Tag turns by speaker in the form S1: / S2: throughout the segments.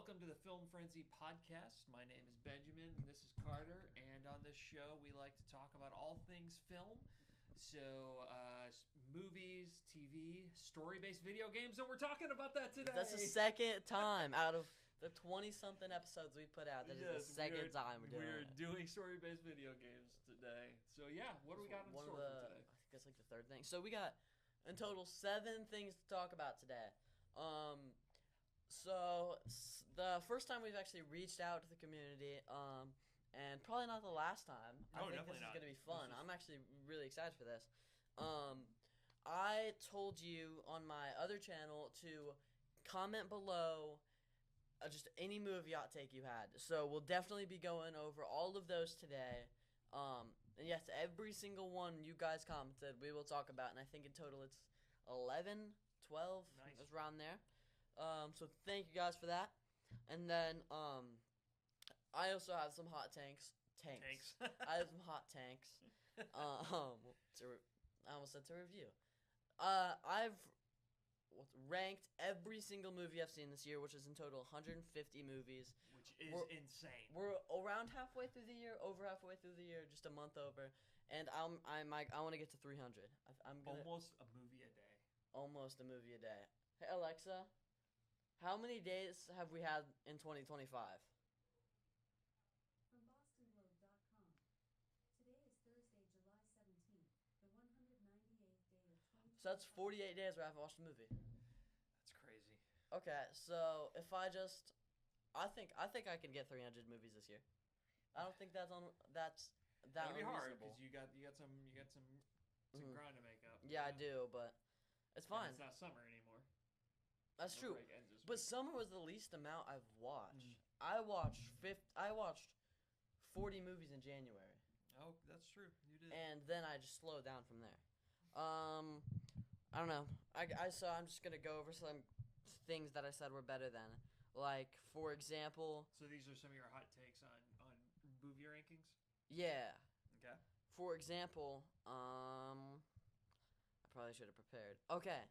S1: welcome to the Film Frenzy podcast. My name is Benjamin, and this is Carter. And on this show, we like to talk about all things film. So, movies, TV, story-based video games, and we're talking about that today.
S2: That's the second time out of the 20-something episodes we put out. That is the second time
S1: we're doing story-based video games today. So, yeah, what do we got in store for today?
S2: I think that's like the third thing. So we got, in total, 7 things to talk about today. So the first time we've actually reached out to the community, and probably not the last time. I think this is going to be fun. I'm actually really excited for this. I told you on my other channel to comment below just any movie hot take you had. So we'll definitely be going over all of those today. And yes, every single one you guys commented, we will talk about. And I think in total it's 11, 12,
S1: nice.
S2: It's around there. So thank you guys for that. And then I also have some hot tanks. I have some hot tanks. I almost said to review. I've ranked every single movie I've seen this year, which is in total 150 movies.
S1: Which is insane.
S2: We're around halfway through the year, over halfway through the year, just a month over. And I want to get to 300.
S1: Almost a movie a day.
S2: Almost a movie a day. Hey, Alexa, how many days have we had in 2025?
S3: From BostonGlobe.com. Today is Thursday, July 17th, the 198th day of 2025.
S2: So that's 48 days where I haven't watched a movie.
S1: That's crazy.
S2: Okay, so if I think I can get 300 movies this year. I don't think that's
S1: That'd be hard
S2: unreasonable.
S1: because you got some ground to make up.
S2: Yeah, I do, but it's fine.
S1: And it's not summer anymore.
S2: That's
S1: No
S2: true.
S1: break ends this
S2: But
S1: week.
S2: summer was the least amount I've watched. I watched 40 movies in January.
S1: Oh, that's true. You did.
S2: And then I just slowed down from there. I don't know. So I'm just gonna go over some things that I said were better than. Like, for example.
S1: So these are some of your hot takes on movie rankings?
S2: Yeah.
S1: Okay.
S2: For example, I probably should have prepared. Okay.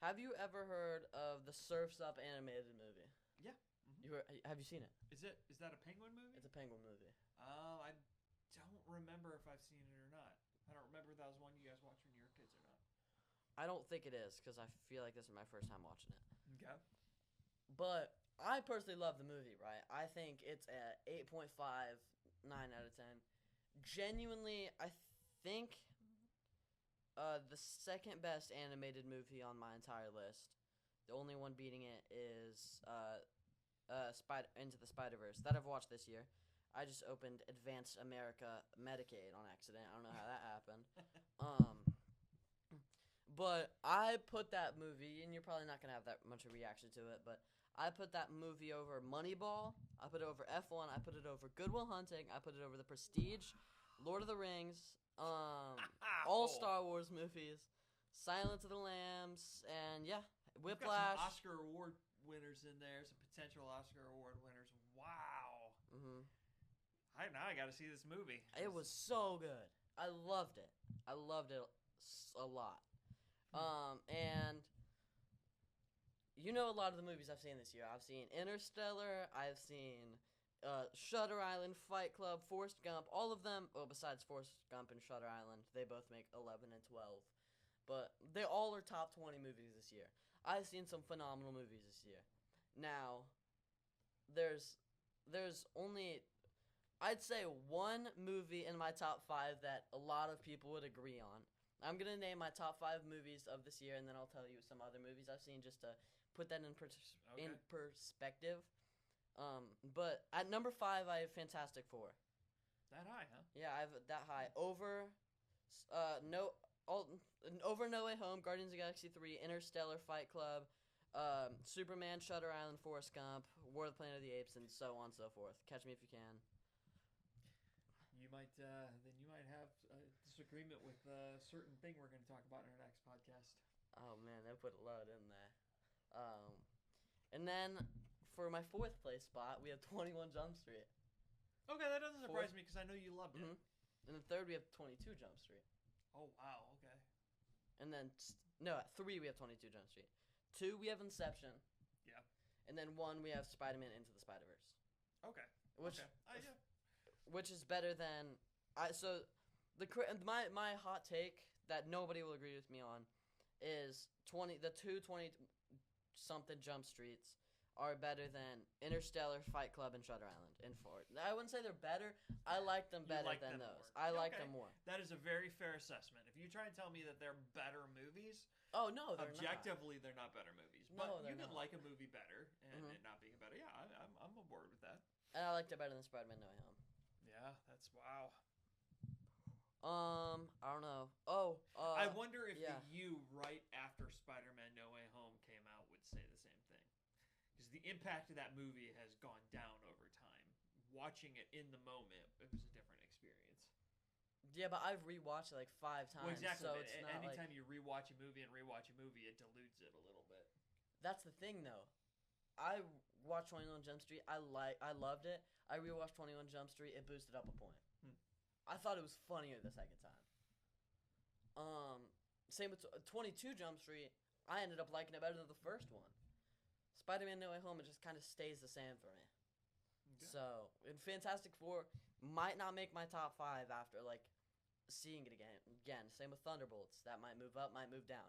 S2: Have you ever heard of the Surf's Up animated movie?
S1: Yeah. Mm-hmm.
S2: Have you seen it?
S1: Is that a Penguin movie?
S2: It's a Penguin movie.
S1: I don't remember if I've seen it or not. I don't remember if that was one you guys watched when you were kids or not.
S2: I don't think it is, because I feel like this is my first time watching it.
S1: Okay.
S2: But I personally love the movie, right? I think it's a 8.5, 9 out of 10. Genuinely, I think the second best animated movie on my entire list. The only one beating it is Into the Spider-Verse that I've watched this year. I just opened Advanced America Medicaid on accident. I don't know how that happened. But I put that movie, and you're probably not going to have that much of a reaction to it, but I put that movie over Moneyball. I put it over F1. I put it over Good Will Hunting. I put it over The Prestige, Lord of the Rings, all Star Wars movies, Silence of the Lambs, and yeah, Whiplash.
S1: Got some Oscar award winners in there, some potential Oscar award winners. Wow.
S2: Mm-hmm.
S1: Now I got to see this movie.
S2: It was so good. I loved it. I loved it a lot. And you know a lot of the movies I've seen this year. I've seen Interstellar. I've seen Shutter Island, Fight Club, Forrest Gump. All of them, well, besides Forrest Gump and Shutter Island, they both make 11 and 12. But they all are top 20 movies this year. I've seen some phenomenal movies this year. Now, there's only, I'd say, one movie in my top 5 that a lot of people would agree on. I'm going to name my top 5 movies of this year, and then I'll tell you some other movies I've seen just to put that in perspective. But at number 5, I have Fantastic Four.
S1: That high, huh?
S2: Yeah, I have that high. Over No Way Home, Guardians of the Galaxy 3, Interstellar, Fight Club, Superman, Shutter Island, Forrest Gump, War of the Planet of the Apes, and so on and so forth. Catch me if you can.
S1: You might have a disagreement with a certain thing we're going to talk about in our next podcast.
S2: Oh man, they put a lot in there. And then for my 4th place spot, we have 21 Jump Street.
S1: Okay, that doesn't surprise me because I know you loved it.
S2: And the 3rd, we have 22 Jump Street.
S1: Oh wow, okay.
S2: And then at 3 we have 22 Jump Street. 2 we have Inception.
S1: Yeah.
S2: and then 1 we have Spider-Man Into the Spider-Verse,
S1: Okay.
S2: which
S1: Okay. Yeah.
S2: which is better than my hot take that nobody will agree with me on is the 20 something Jump Streets are better than Interstellar, Fight Club, and Shutter Island and Ford. I wouldn't say they're better. I like them
S1: You
S2: better
S1: like
S2: than
S1: them
S2: those.
S1: more.
S2: I like
S1: Okay.
S2: them more.
S1: That is a very fair assessment. If you try and tell me that they're better movies,
S2: Oh no, they're
S1: objectively they're not better movies.
S2: No,
S1: But
S2: they're
S1: you can
S2: not.
S1: like a movie better and
S2: Mhm.
S1: it not being better. Yeah, I'm on board with that.
S2: not. And I liked it better than Spider-Man No Way Home.
S1: Yeah, that's wow.
S2: I don't know. Oh,
S1: I wonder if
S2: yeah.
S1: the you right after Spider-Man No Way Home came out would say the same thing. Because the impact of that movie has gone down over time. Watching it in the moment, it was a different experience.
S2: Yeah, but I've rewatched it like 5 times.
S1: Well, exactly.
S2: So
S1: but
S2: it's not
S1: anytime
S2: like
S1: you rewatch a movie, it dilutes it a little bit.
S2: that's the thing though. I watched 21 Jump Street. I loved it. I rewatched 21 Jump Street. It boosted up a point. I thought it was funnier the second time. Same with 22 Jump Street. I ended up liking it better than the first one. Spider-Man No Way Home, it just kind of stays the same for me.
S1: Okay.
S2: So, and Fantastic Four might not make my top 5 after like seeing it again. Same with Thunderbolts. That might move up, might move down.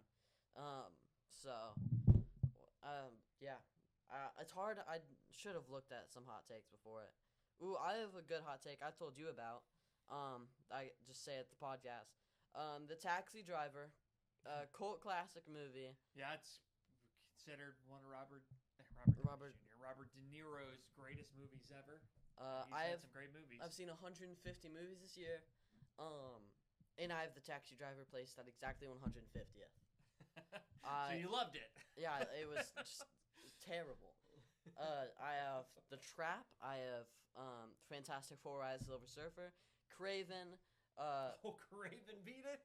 S2: Yeah. It's hard. I should have looked at some hot takes before it. Ooh, I have a good hot take I told you about. I just say it at the podcast. The Taxi Driver, cult classic movie.
S1: Yeah, it's considered one of Robert De Niro's greatest movies ever. He's had some great movies.
S2: I've seen 150 movies this year. And I have The Taxi Driver placed at exactly 150th.
S1: So you loved it.
S2: Yeah, it was just terrible. I have The Trap. I have Fantastic Four: Rise of the Silver Surfer, Craven.
S1: Craven beat it.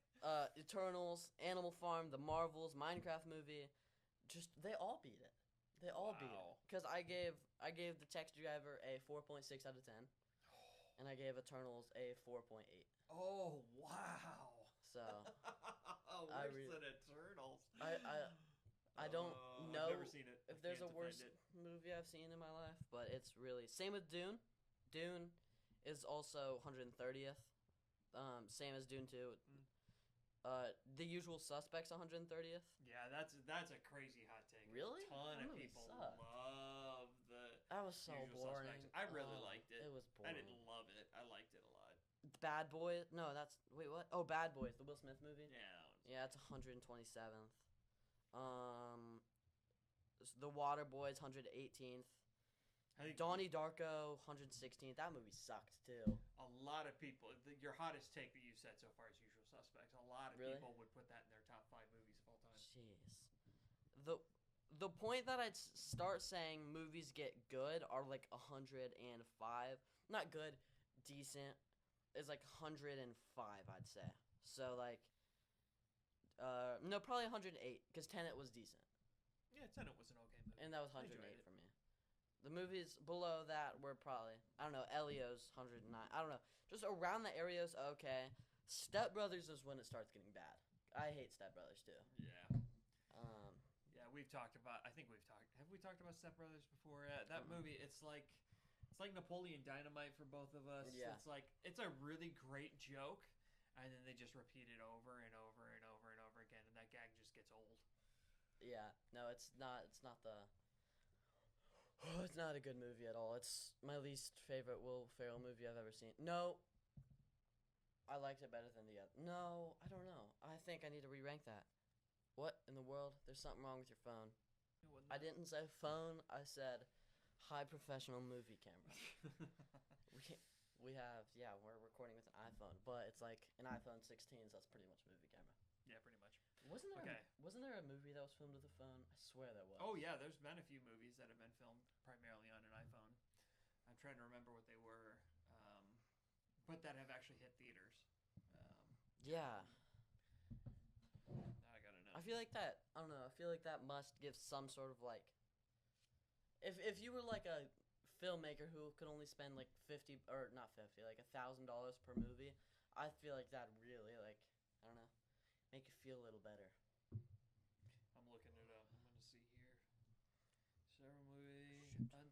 S2: Eternals, Animal Farm, The Marvels, Minecraft movie. Just they all beat it. They all beat it.
S1: Wow.
S2: Because I gave The Taxi Driver a 4.6 out of 10, and I gave Eternals a 4.8.
S1: Oh wow.
S2: So
S1: Worse than Eternals.
S2: I don't know
S1: I've never seen it.
S2: if there's a
S1: Can't
S2: worse
S1: defend it.
S2: movie I've seen in my life, but it's really same with Dune. Dune is also 130th. Same as Dune 2. The Usual Suspects 130th.
S1: Yeah, that's a crazy hot take.
S2: Really?
S1: A ton
S2: That
S1: of
S2: movie
S1: people
S2: sucked.
S1: love the
S2: That was so
S1: Usual
S2: boring.
S1: Suspects. I really liked it.
S2: It was
S1: I
S2: boring.
S1: didn't love it. I liked it a lot.
S2: Bad Boys. No, that's wait what? Oh, Bad Boys, the Will Smith movie.
S1: Yeah. That one's
S2: Yeah, it's 127th. The Water Boys 118th.
S1: I think
S2: Donnie Darko 116th. That movie sucked too.
S1: a lot of people. Your hottest take that you've said so far is Usual Suspects. A lot of
S2: Really?
S1: people would put that in their top 5 movies of all time.
S2: Jeez. The point that I'd start saying movies get good are like 105. Not good, decent. Is like 105, I'd say. So like, no, probably 108 because Tenet was decent,
S1: Yeah, Tenet was an okay movie.
S2: and that was
S1: I
S2: 108
S1: enjoyed it.
S2: for me. The movies below that were probably I don't know. Elio's 109. I don't know. Just around the areas, okay. Step Brothers is when it starts getting bad. I hate Step Brothers too.
S1: Yeah.
S2: Um,
S1: Yeah, we've talked about. I think we've talked. Have we talked about Step Brothers before? Yeah, that movie. It's like Napoleon Dynamite for both of us.
S2: Yeah.
S1: It's a really great joke, and then they just repeat it over and over and over and over again, and that gag just gets old.
S2: Yeah, no, it's not. It's not the. It's not a good movie at all. It's my least favorite Will Ferrell movie I've ever seen. No, I liked it better than the other. No, I don't know. I think I need to re-rank that. What in the world? There's something wrong with your phone.
S1: It wasn't
S2: I
S1: that-
S2: didn't say phone. I said high professional movie camera. We're recording with an iPhone, but it's like an iPhone 16, so that's pretty much movie camera.
S1: yeah, pretty much.
S2: Wasn't there?
S1: Okay.
S2: Wasn't there a movie that was filmed with a phone? I swear there was.
S1: Oh yeah, there's been a few movies that have been filmed primarily on an iPhone. I'm trying to remember what they were, but that have actually hit theaters.
S2: Yeah.
S1: Now I gotta know.
S2: I feel like that. I don't know. I feel like that must give some sort of like. If you were like a filmmaker who could only spend like 50 or not 50, like $1,000 per movie, I feel like that really like I don't know, make you feel a little better.
S1: I'm looking it up. I'm gonna see here. Several movies.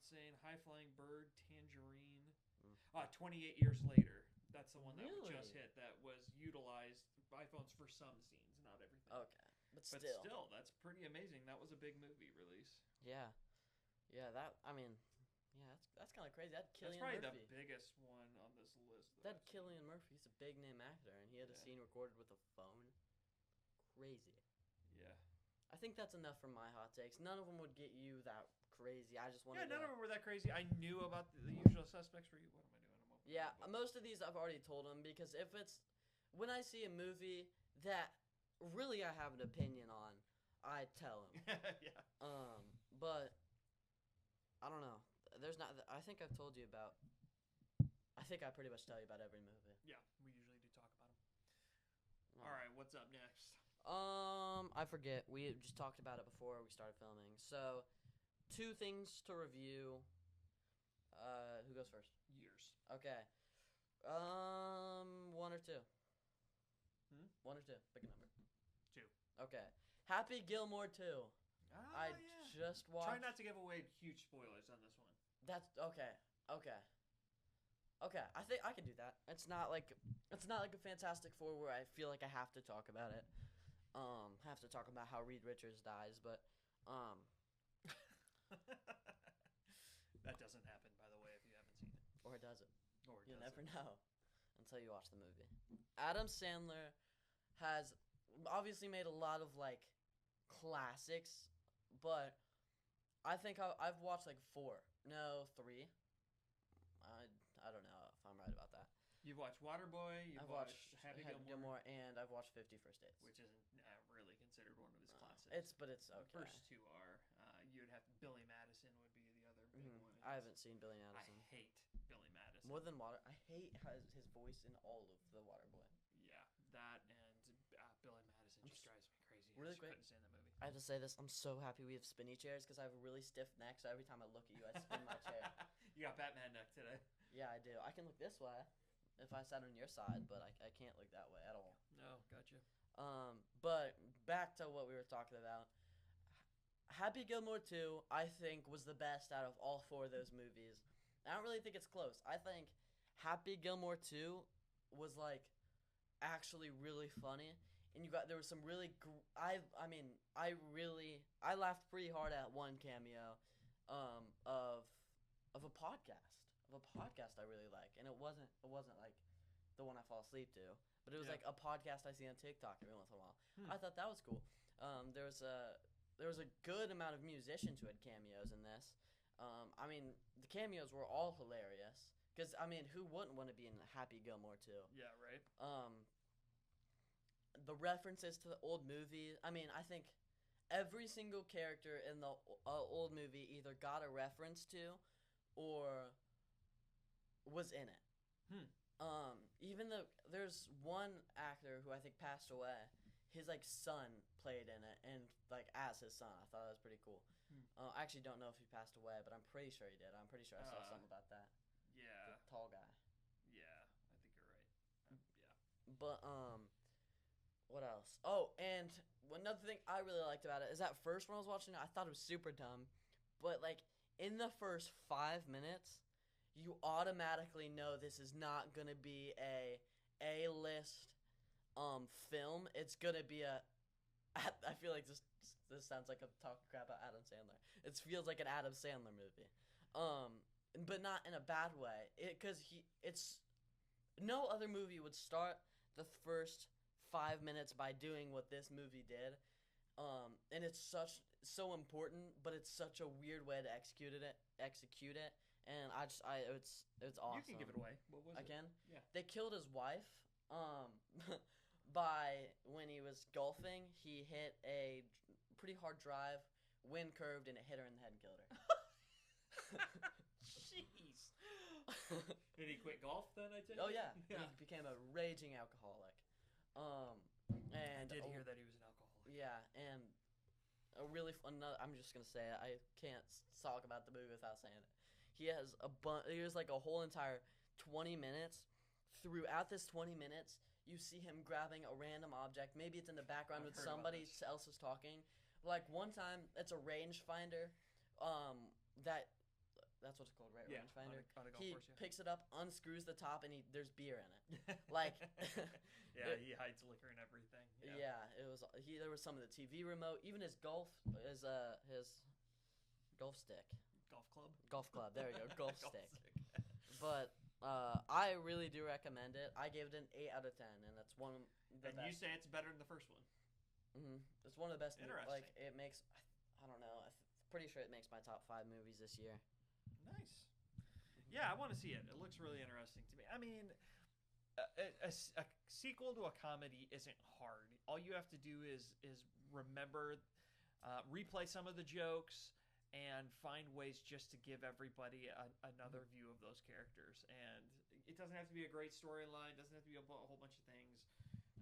S1: saying High Flying Bird, Tangerine.
S2: Mm.
S1: 28 Years Later. That's the one that we just
S2: Really?
S1: hit that was utilized iPhones for some scenes, not everything.
S2: Okay, but
S1: But
S2: still.
S1: still, that's pretty amazing. That was a big movie release.
S2: Yeah, yeah. That I mean, yeah. That's kind of crazy. That
S1: That's
S2: Killian
S1: probably
S2: Murphy.
S1: the biggest one on this list.
S2: That Killian Murphy. He's a big name actor, and he had a
S1: Yeah.
S2: scene recorded with a phone. Crazy.
S1: Yeah.
S2: I think that's enough for my hot takes. None of them would get you that crazy. I just wanted.
S1: Yeah, none
S2: to,
S1: of them were that crazy. I knew about the Usual Suspects for you. What am I doing? I'm opening
S2: Yeah,
S1: the book.
S2: most of these I've already told them because if it's when I see a movie that really I have an opinion on, I tell them.
S1: Yeah.
S2: But I don't know. There's not. I think I've told you about. I think I pretty much tell you about every movie.
S1: Yeah, we usually do talk about them.
S2: Oh.
S1: All right, what's up next?
S2: I forget. We just talked about it before we started filming. So, 2 things to review. Who goes first?
S1: Years.
S2: Okay. 1 or 2.
S1: Hmm?
S2: 1 or 2. Pick a number.
S1: 2.
S2: Okay. Happy Gilmore 2. I
S1: Yeah.
S2: just watched.
S1: Try not to give away huge spoilers on this one.
S2: That's okay. Okay. Okay. I think I can do that. It's not like a Fantastic Four where I feel like I have to talk about it. Have to talk about how Reed Richards dies, but
S1: That doesn't happen, by the way, if you haven't seen it.
S2: or does it?
S1: Or
S2: You'll
S1: does
S2: never
S1: it?
S2: know until you watch the movie. Adam Sandler has obviously made a lot of like classics, but I think I've watched like 4. No, 3. I don't know if I'm right about that.
S1: You've watched Waterboy. You've
S2: I've watched
S1: Happy
S2: Happy
S1: Gilmore,
S2: and I've watched 50 First Dates.
S1: which isn't really considered one of his
S2: No,
S1: classics.
S2: it's
S1: The
S2: okay.
S1: first 2 are. You would have Billy Madison would be the other big
S2: Mhm.
S1: one.
S2: I haven't seen Billy
S1: I
S2: Madison.
S1: hate Billy Madison.
S2: More than Water. I hate his voice in all of the Waterboy.
S1: Yeah, that and Billy Madison
S2: I'm
S1: just drives me crazy.
S2: really
S1: I just
S2: quick.
S1: couldn't stand that movie.
S2: I have to say this. I'm so happy we have spinny chairs because I have a really stiff neck. So every time I look at you, I spin my chair.
S1: You got Batman neck today.
S2: Yeah, I do. I can look this way if I sat on your side, but I can't look that way at all.
S1: No, gotcha.
S2: But back to what we were talking about. Happy Gilmore 2, I think, was the best out of all 4 of those movies. I don't really think it's close. I think Happy Gilmore 2 was like actually really funny, and there was some really I laughed pretty hard at one cameo of a podcast I really like, and it wasn't like the one I fall asleep to, but it was
S1: Yeah.
S2: like a podcast I see on TikTok every once in a while.
S1: Hmm.
S2: I thought that was cool. There was a good amount of musicians who had cameos in this. I mean, the cameos were all hilarious. Because, I mean, who wouldn't want to be in Happy Gilmore 2?
S1: Yeah, right.
S2: The references to the old movie, I mean, I think every single character in the old movie either got a reference to or was in it. Even though there's one actor who I think passed away, his like son played in it, and like as his son, I thought that was pretty cool. I actually don't know if he passed away, but I'm pretty sure he did. I'm pretty sure I saw something about that.
S1: Yeah.
S2: The tall guy.
S1: Yeah, I think you're right. Yeah.
S2: But what else? Oh, and another thing I really liked about it is at first when I was watching it, I thought it was super dumb, but like in the first 5 minutes, you automatically know this is not gonna be a A-list film. It's gonna be I feel like this sounds like I'm talking crap about Adam Sandler. It feels like an Adam Sandler movie, but not in a bad way. It's no other movie would start the first 5 minutes by doing what this movie did, and it's so important, but it's such a weird way to execute it, and it's awesome.
S1: You can give it away. What was
S2: Again?
S1: it? Yeah.
S2: They killed his wife, by when he was golfing, he hit a pretty hard drive, wind curved, and it hit her in the head and killed her.
S1: Jeez. Did he quit golf then? I take
S2: Oh
S1: it?
S2: yeah,
S1: Yeah.
S2: he became a raging alcoholic. And
S1: I did hear that he was an alcoholic.
S2: Yeah, and a really fun. I'm just gonna say it. I can't talk about the movie without saying it. He has like a whole entire 20 minutes. Throughout this 20 minutes, you see him grabbing a random object. Maybe it's in the background
S1: I've
S2: with
S1: heard about
S2: somebody
S1: this.
S2: else is talking. Like one time, it's a rangefinder. That That's what it's called, right?
S1: Yeah,
S2: Rangefinder.
S1: on a golf
S2: He
S1: course, yeah.
S2: picks it up, unscrews the top, and there's beer in it. Like,
S1: yeah, he hides liquor and everything.
S2: yeah, it was. There was some of the TV remote, even his his golf stick, golf club. There we go, golf stick. But I really do recommend it. I gave it an 8 out of 10, and that's one of the
S1: And
S2: best.
S1: you say it's better than the first one.
S2: It's one of the best.
S1: Interesting.
S2: Like it makes. I don't know. Pretty sure it makes my top 5 movies this year.
S1: Nice. Yeah, I want to see it. It looks really interesting to me. I mean, a sequel to a comedy isn't hard. All you have to do is remember, replay some of the jokes, and find ways just to give everybody another view of those characters. And it doesn't have to be a great storyline. Doesn't have to be a whole bunch of things.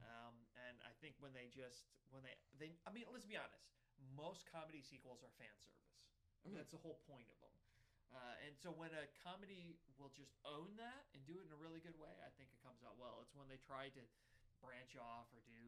S1: And I think when they I mean, let's be honest. Most comedy sequels are fan service. That's the whole point of them. And so when a comedy will just own that and do it in a really good way, I think it comes out well. It's when they try to branch off or do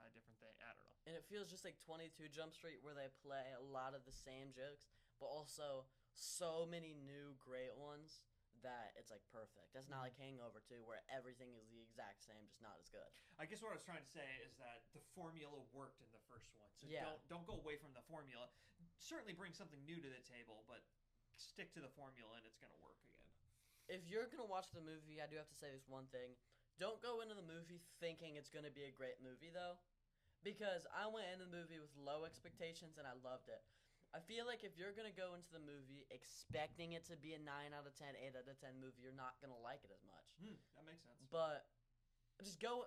S1: a different thing. I don't know.
S2: And it feels just like 22 Jump Street, where they play a lot of the same jokes, but also so many new great ones that it's like perfect. That's not like Hangover 2, where everything is the exact same, just not as good.
S1: I guess what I was trying to say is that the formula worked in the first one. So
S2: Yeah.
S1: don't go away from the formula. Certainly bring something new to the table, but stick to the formula and it's going to work again.
S2: If you're going to watch the movie, I do have to say this one thing. Don't go into the movie thinking it's going to be a great movie, though. Because I went into the movie with low expectations and I loved it. I feel like if you're going to go into the movie expecting it to be a 9 out of 10, 8 out of 10 movie, you're not going to like it as much.
S1: That makes sense.
S2: But just go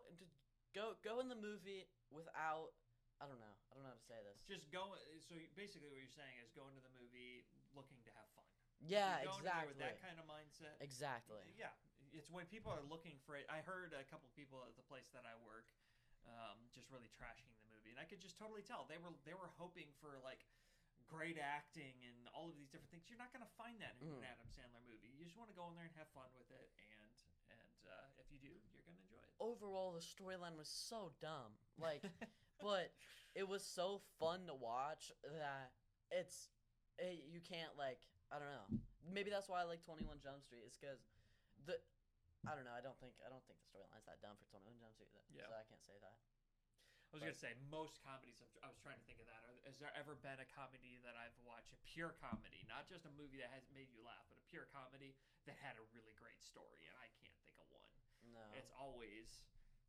S2: in the movie without, I don't know how to say this.
S1: Just go. So basically, what you're saying is go into the movie looking to have fun.
S2: Yeah,
S1: You're going in there
S2: exactly.
S1: with that kind of mindset.
S2: Exactly.
S1: Yeah, it's when people are looking for it. I heard a couple people at the place that I work just really trashing the movie, and I could just totally tell they were hoping for like great acting and all of these different things. You're not going to find that in an Adam Sandler movie. You just want to go in there and have fun with it, and if you do, you're going to enjoy it.
S2: Overall, the storyline was so dumb. Like, but it was so fun to watch that you can't, like, I don't know. Maybe that's why I like 21 Jump Street. It's because I don't know. I don't think the storyline's that dumb for 21 Jump Street.
S1: Yeah.
S2: So I can't say that.
S1: I was going to say, most comedies, I was trying to think of that. Has there ever been a comedy that I've watched, a pure comedy, not just a movie that hasn't made you laugh, but a pure comedy that had a really great story? And I can't think of one.
S2: No.
S1: It's always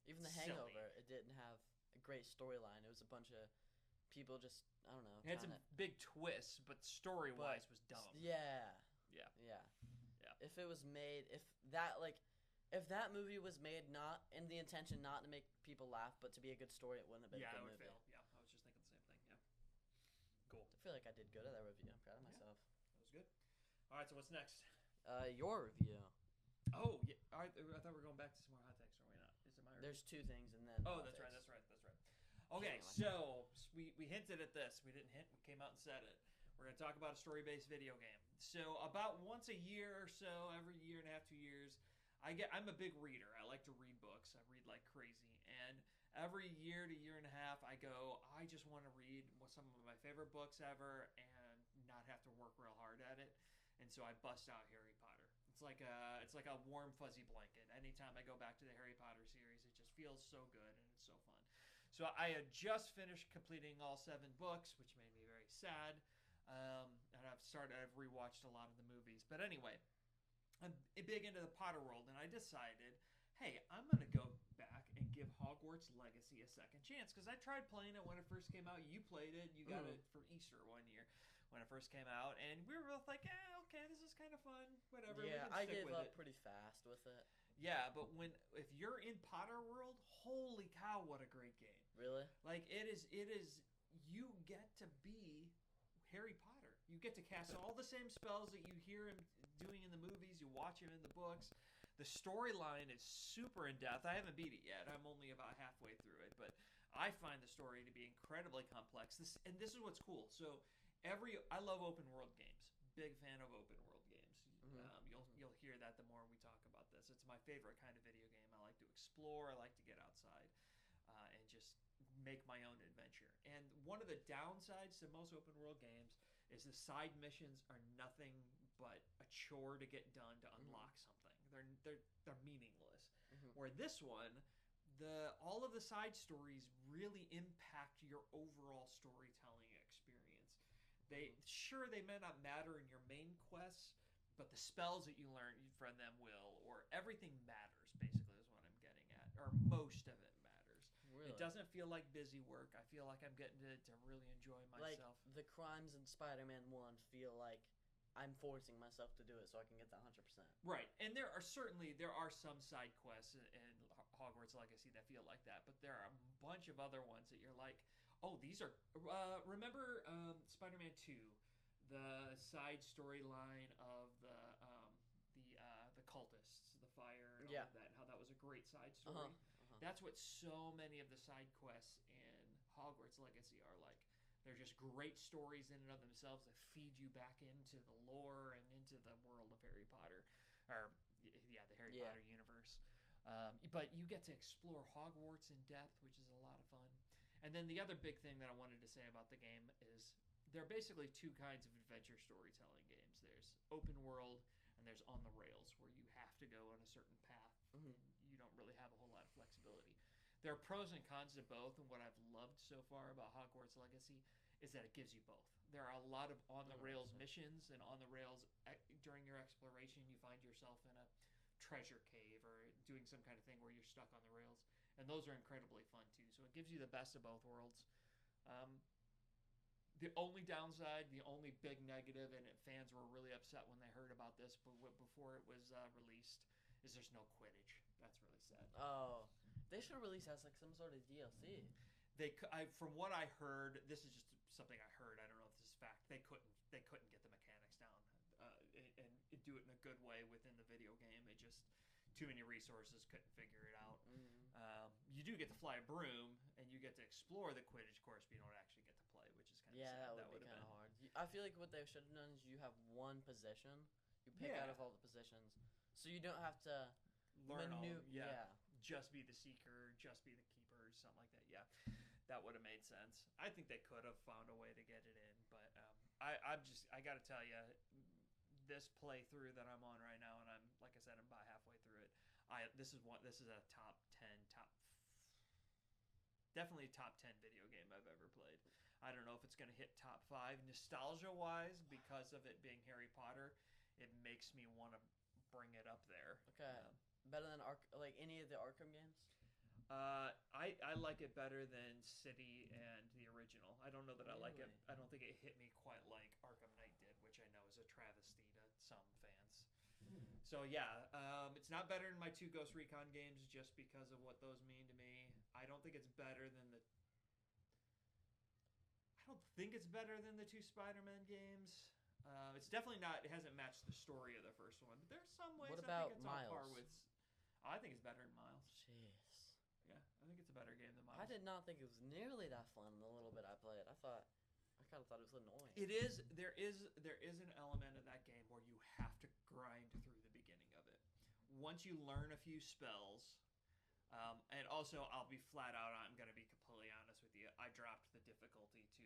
S2: Even The
S1: silly.
S2: Hangover, it didn't have a great storyline. It was a bunch of people just, I don't know.
S1: It had some big twists, but story-wise was dumb.
S2: Yeah.
S1: Yeah.
S2: Yeah.
S1: Yeah.
S2: If it was made, if that movie was made not in the intention not to make people laugh, but to be a good story, it wouldn't have been a
S1: Yeah, it
S2: good
S1: would
S2: movie.
S1: fail. Yeah, I was just thinking the same thing. Yeah. Cool.
S2: I feel like I did good at that review. I'm proud of myself.
S1: That was good. All right, so what's next?
S2: Your review.
S1: Oh, yeah. All right, I thought we were going back to some more hot takes, or are we not? Is it my review?
S2: There's 2 things, and then.
S1: Oh,
S2: hot
S1: that's right.
S2: takes.
S1: That's right. Okay, so we hinted at this. We didn't hint. We came out and said it. We're going to talk about a story-based video game. So about once a year or so, every year and a half, 2 years, I'm a big reader. I like to read books. I read like crazy. And every year to year and a half, I just want to read some of my favorite books ever and not have to work real hard at it. And so I bust out Harry Potter. It's like a warm, fuzzy blanket. Anytime I go back to the Harry Potter series, it just feels so good and it's so fun. So I had just finished completing all 7 books, which made me very sad. And I've rewatched a lot of the movies. But anyway, I'm big into the Potter world, and I decided, hey, I'm going to go back and give Hogwarts Legacy a second chance, because I tried playing it when it first came out. You played it. You got it for Easter one year when it first came out, and we were both like, okay, this is kind of fun, whatever.
S2: Yeah,
S1: we can
S2: I
S1: stick
S2: gave
S1: with
S2: up
S1: it.
S2: pretty fast with it.
S1: Yeah, but if you're in Potter world, holy cow, what a great game.
S2: Really?
S1: Like, it is, you get to be Harry Potter. You get to cast all the same spells that you hear him doing in the movies, you watch him in the books. The storyline is super in-depth. I haven't beat it yet. I'm only about halfway through it, but I find the story to be incredibly complex. This is what's cool. So, I love open world games. Big fan of open world games. You'll hear that the more we talk about this. It's my favorite kind of video game. I like to explore. I like to get outside and just make my own adventure. And one of the downsides to most open world games is the side missions are nothing but a chore to get done to unlock something. They're meaningless.
S2: Mhm.
S1: Where this one, all of the side stories really impact your overall storytelling experience. They may not matter in your main quests, but the spells that you learn from them will, or everything matters. Basically, is what I'm getting at, or most of it matters.
S2: Really?
S1: It doesn't feel like busy work. I feel like I'm getting to really enjoy
S2: Like
S1: myself.
S2: the crimes in Spider-Man 1 feel like I'm forcing myself to do it so I can get that 100%.
S1: Right, and there are some side quests in Hogwarts Legacy that feel like that, but there are a bunch of other ones that you're like, oh, these are. Remember Spider-Man 2, the side storyline of the cultists, the fire, and all of that, and how that was a great side story. That's what so many of the side quests in Hogwarts Legacy are like. They're just great stories in and of themselves that feed you back into the lore and into the world of Harry Potter, or the Harry Potter universe. But you get to explore Hogwarts in depth, which is a lot of fun. And then the other big thing that I wanted to say about the game is there are basically two kinds of adventure storytelling games. There's open world and there's on the rails, where you have to go on a certain path and you don't really have a whole lot of flexibility. There are pros and cons to both, and what I've loved so far about Hogwarts Legacy is that it gives you both. There are a lot of on-the-rails missions, and on the rails, during your exploration, you find yourself in a treasure cave or doing some kind of thing where you're stuck on the rails, and those are incredibly fun too. So it gives you the best of both worlds. The only downside, the only big negative, and fans were really upset when they heard about this before it was released, is there's no Quidditch. That's really sad.
S2: Oh, they should release as like some sort of DLC.
S1: From what I heard, this is just something I heard. I don't know if this is fact. They couldn't get the mechanics down and do it in a good way within the video game. It just too many resources, couldn't figure it out. You do get to fly a broom and you get to explore the Quidditch course, but you don't actually get to play, which is kind of sad.
S2: That would be kind of hard. I feel like what they should have done is you have one position, you pick out of all the positions, so you don't have to
S1: learn just be the seeker, just be the keeper, something like that. Yeah, that would have made sense. I think they could have found a way to get it in, but I got to tell you, this playthrough that I'm on right now, and I'm like I said, I'm about halfway through it. This is a definitely top 10 video game I've ever played. I don't know if it's going to hit top 5 nostalgia-wise because of it being Harry Potter. It makes me want to bring it up there.
S2: Okay. Better than like any of the Arkham games?
S1: I like it better than City and the original. I don't know that I like it. I don't think it hit me quite like Arkham Knight did, which I know is a travesty to some fans. So yeah, it's not better than my 2 Ghost Recon games just because of what those mean to me. I don't think it's better than the 2 Spider-Man games. It's definitely not. It hasn't matched the story of the first one. But there's some ways
S2: What
S1: I
S2: about
S1: think it's on par
S2: Miles?
S1: with. I think it's better than Miles.
S2: Jeez.
S1: Yeah, I think it's a better game than Miles.
S2: I did not think it was nearly that fun in the little bit I played. I kind of thought it was annoying.
S1: It is. There is an element of that game where you have to grind through the beginning of it. Once you learn a few spells, and also I'll be flat out. I'm going to be completely honest with you. I dropped the difficulty to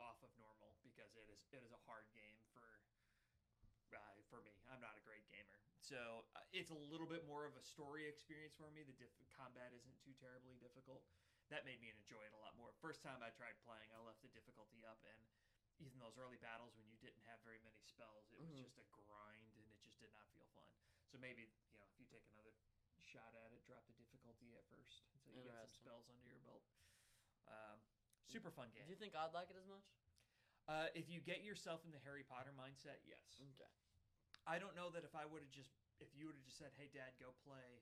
S1: off of normal because it is a hard game for me. I'm not a great gamer, so it's a little bit more of a story experience for me. The combat isn't too terribly difficult. That made me enjoy it a lot more. First time I tried playing, I left the difficulty up, and even those early battles when you didn't have very many spells, it was just a grind, and it just did not feel fun. So maybe if you take another shot at it, drop the difficulty at first until you get some spells under your belt. Super fun game.
S2: Do you think I'd like it as much?
S1: If you get yourself in the Harry Potter mindset, yes.
S2: Okay.
S1: I don't know that if you would have just said, "Hey, Dad, go play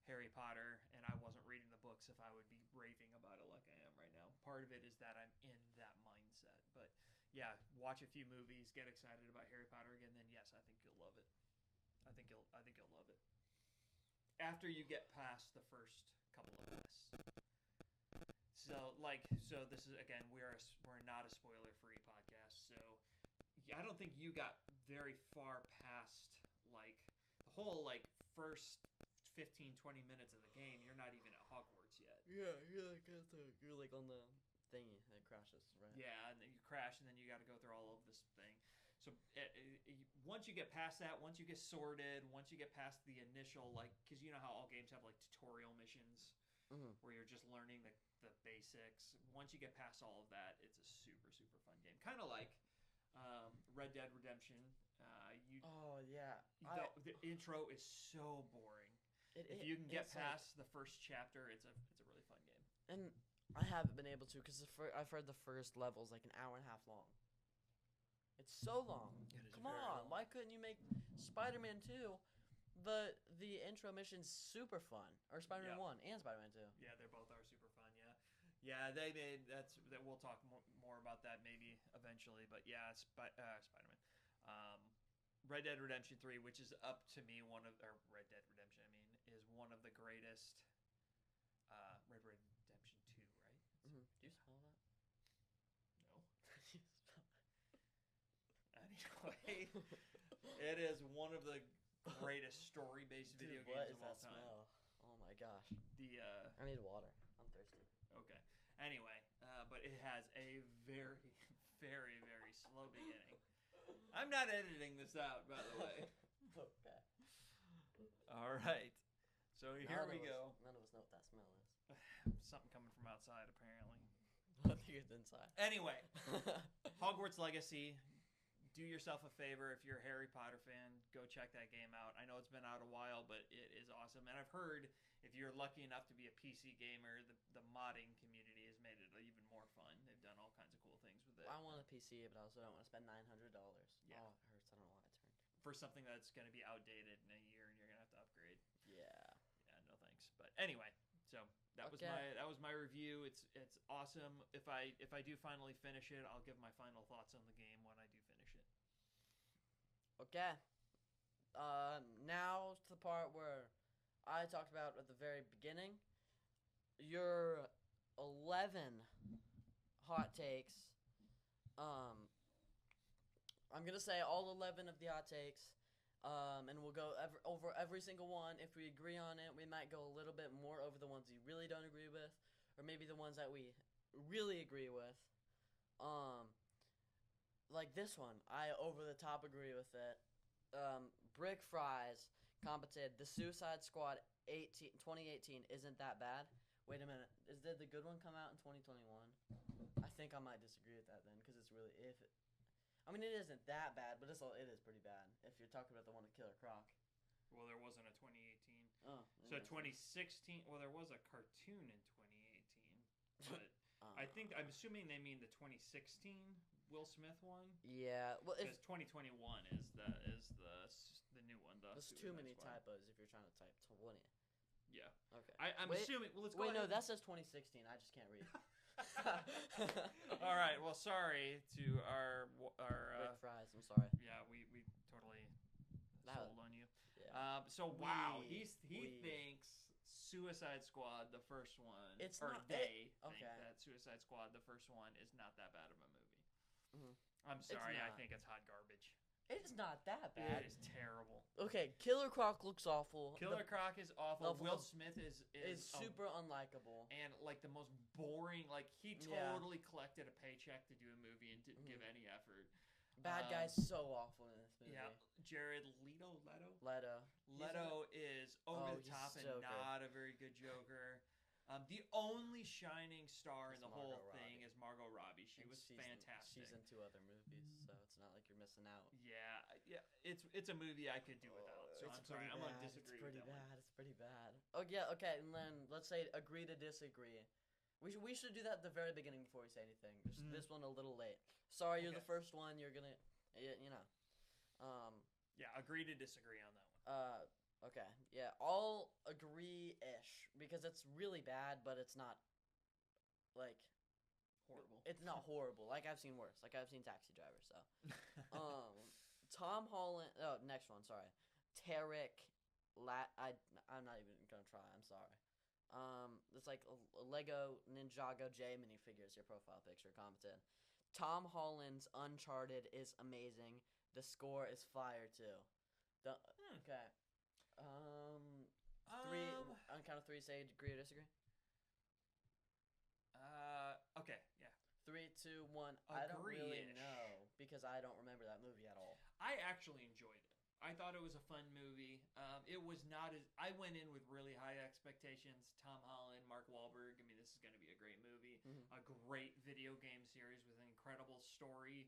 S1: Harry Potter," and I wasn't reading the books, if I would be raving about it like I am right now. Part of it is that I'm in that mindset. But yeah, watch a few movies, get excited about Harry Potter again, then yes, I think you'll love it. I think you'll love it. After you get past the first couple of quests. So this is, again, we're not a spoiler-free podcast, so I don't think you got very far past the whole first 15-20 minutes of the game. You're not even at Hogwarts yet.
S2: Yeah, you're on the thingy that crashes, right?
S1: Yeah, and then you crash, and then you got to go through all of this thing. So once you get past that, once you get sorted, once you get past the initial, like, because you know how all games have like tutorial missions where you're just learning the basics. Once you get past all of that, it's a super super fun game. Kind of like Red Dead Redemption.
S2: Oh yeah.
S1: The intro is so boring. If you can get past the first chapter, it's a really fun game.
S2: And I haven't been able to because I've heard the first level's like an hour and a half long. It's so long. Come on, why couldn't you make Spider-Man 2? The intro mission's super fun, or Spider-Man 1 and Spider-Man 2.
S1: Yeah, they both are super fun. Yeah. They made that. We'll talk more about that maybe eventually. But yeah, Spider-Man. Red Dead Redemption 3, which is up to me Red Dead Redemption. Is one of the greatest. Red Dead Redemption 2, right?
S2: Do you spell that?
S1: No. Anyway, it is one of the greatest story-based video games of all time.
S2: Smell? Oh my gosh.
S1: I
S2: need water. I'm thirsty.
S1: Okay. Anyway, but it has a very, very, very slow beginning. I'm not editing this out, by the way.
S2: Okay.
S1: All right. So here we go.
S2: None of us know what that smell is.
S1: Something coming from outside, apparently.
S2: I think it's inside.
S1: Anyway, Hogwarts Legacy. Do yourself a favor if you're a Harry Potter fan, go check that game out. I know it's been out a while, but it is awesome. And I've heard if you're lucky enough to be a PC gamer, the modding community has made it even more fun. They've done all kinds of cool things with it.
S2: I want a PC, but I also don't want to spend $900.
S1: Yeah.
S2: Oh, it hurts. I don't know why it turned.
S1: For something that's going to be outdated in a year and you're going to have to upgrade.
S2: Yeah.
S1: Yeah, no thanks. But anyway, so that was my review. It's awesome. If I do finally finish it, I'll give my final thoughts on the game when I do finish it.
S2: Okay. Now to the part where I talked about at the very beginning. Your 11 hot takes. I'm gonna say all 11 of the hot takes. And we'll go over every single one. If we agree on it, we might go a little bit more over the ones we really don't agree with, or maybe the ones that we really agree with. Like this one, I over the top agree with it. Brick Fries commented, the Suicide Squad 2018 isn't that bad. Wait a minute, did the good one come out in 2021? I think I might disagree with that then, because it's really it isn't that bad, but it is pretty bad if you're talking about the one with Killer Croc.
S1: Well, there wasn't a 2018.
S2: Oh.
S1: So 2016. Well, there was a cartoon in 2018, but I'm assuming they mean the 2016 Will Smith one.
S2: Yeah. Well,
S1: because 2021 is the new one.
S2: There's too many typos if you're trying to type 20.
S1: Yeah.
S2: Okay.
S1: I'm assuming. Well, let's go.
S2: Wait, no, that says 2016. I just can't read.
S1: All right. Well, sorry to our
S2: Brick Fries. I'm sorry.
S1: Yeah, we totally sold on you.
S2: Yeah.
S1: So wow, he thinks Suicide Squad, the first one,
S2: it's
S1: or
S2: not,
S1: they think that Suicide Squad, the first one, is not that bad of a movie.
S2: Mm-hmm.
S1: I'm sorry, I think it's hot garbage.
S2: It's not that bad.
S1: It is terrible.
S2: Okay, Killer Croc looks awful.
S1: Killer Croc is awful. Will Smith is
S2: super unlikable.
S1: And like the most boring. Like he totally collected a paycheck to do a movie and didn't give any effort.
S2: Bad guy's so awful in this movie.
S1: Yeah, Jared Leto is over the top and not a very good Joker. The only shining star in the whole thing is Margot Robbie. She was fantastic.
S2: She's in 2 other movies, so it's not like you're missing out.
S1: Yeah. It's a movie I could do without. So I'm sorry, I'm gonna disagree with that one.
S2: It's pretty bad. Oh yeah, okay, and then let's say agree to disagree. We should do that at the very beginning before we say anything. Just this one a little late. Sorry, you're the first one. You're gonna, you know.
S1: Yeah, agree to disagree on that one.
S2: Okay, yeah, all agree-ish, because it's really bad, but it's not, like...
S1: horrible.
S2: It's not horrible. Like, I've seen worse. Like, I've seen Taxi Driver, so... Tom Holland... Oh, next one, sorry. Tarek... I'm not even gonna try, I'm sorry. It's like a Lego Ninjago J minifigures, your profile picture, commented. Tom Holland's Uncharted is amazing. The score is fire, too. Okay. On count of 3, say agree or disagree.
S1: Okay, yeah.
S2: 3, 2, 1. I don't really know. because I don't remember that movie at all.
S1: I actually enjoyed it. I thought it was a fun movie. It was not as I went in with really high expectations. Tom Holland, Mark Wahlberg. I mean, this is going to be a great movie, a great video game series with an incredible story.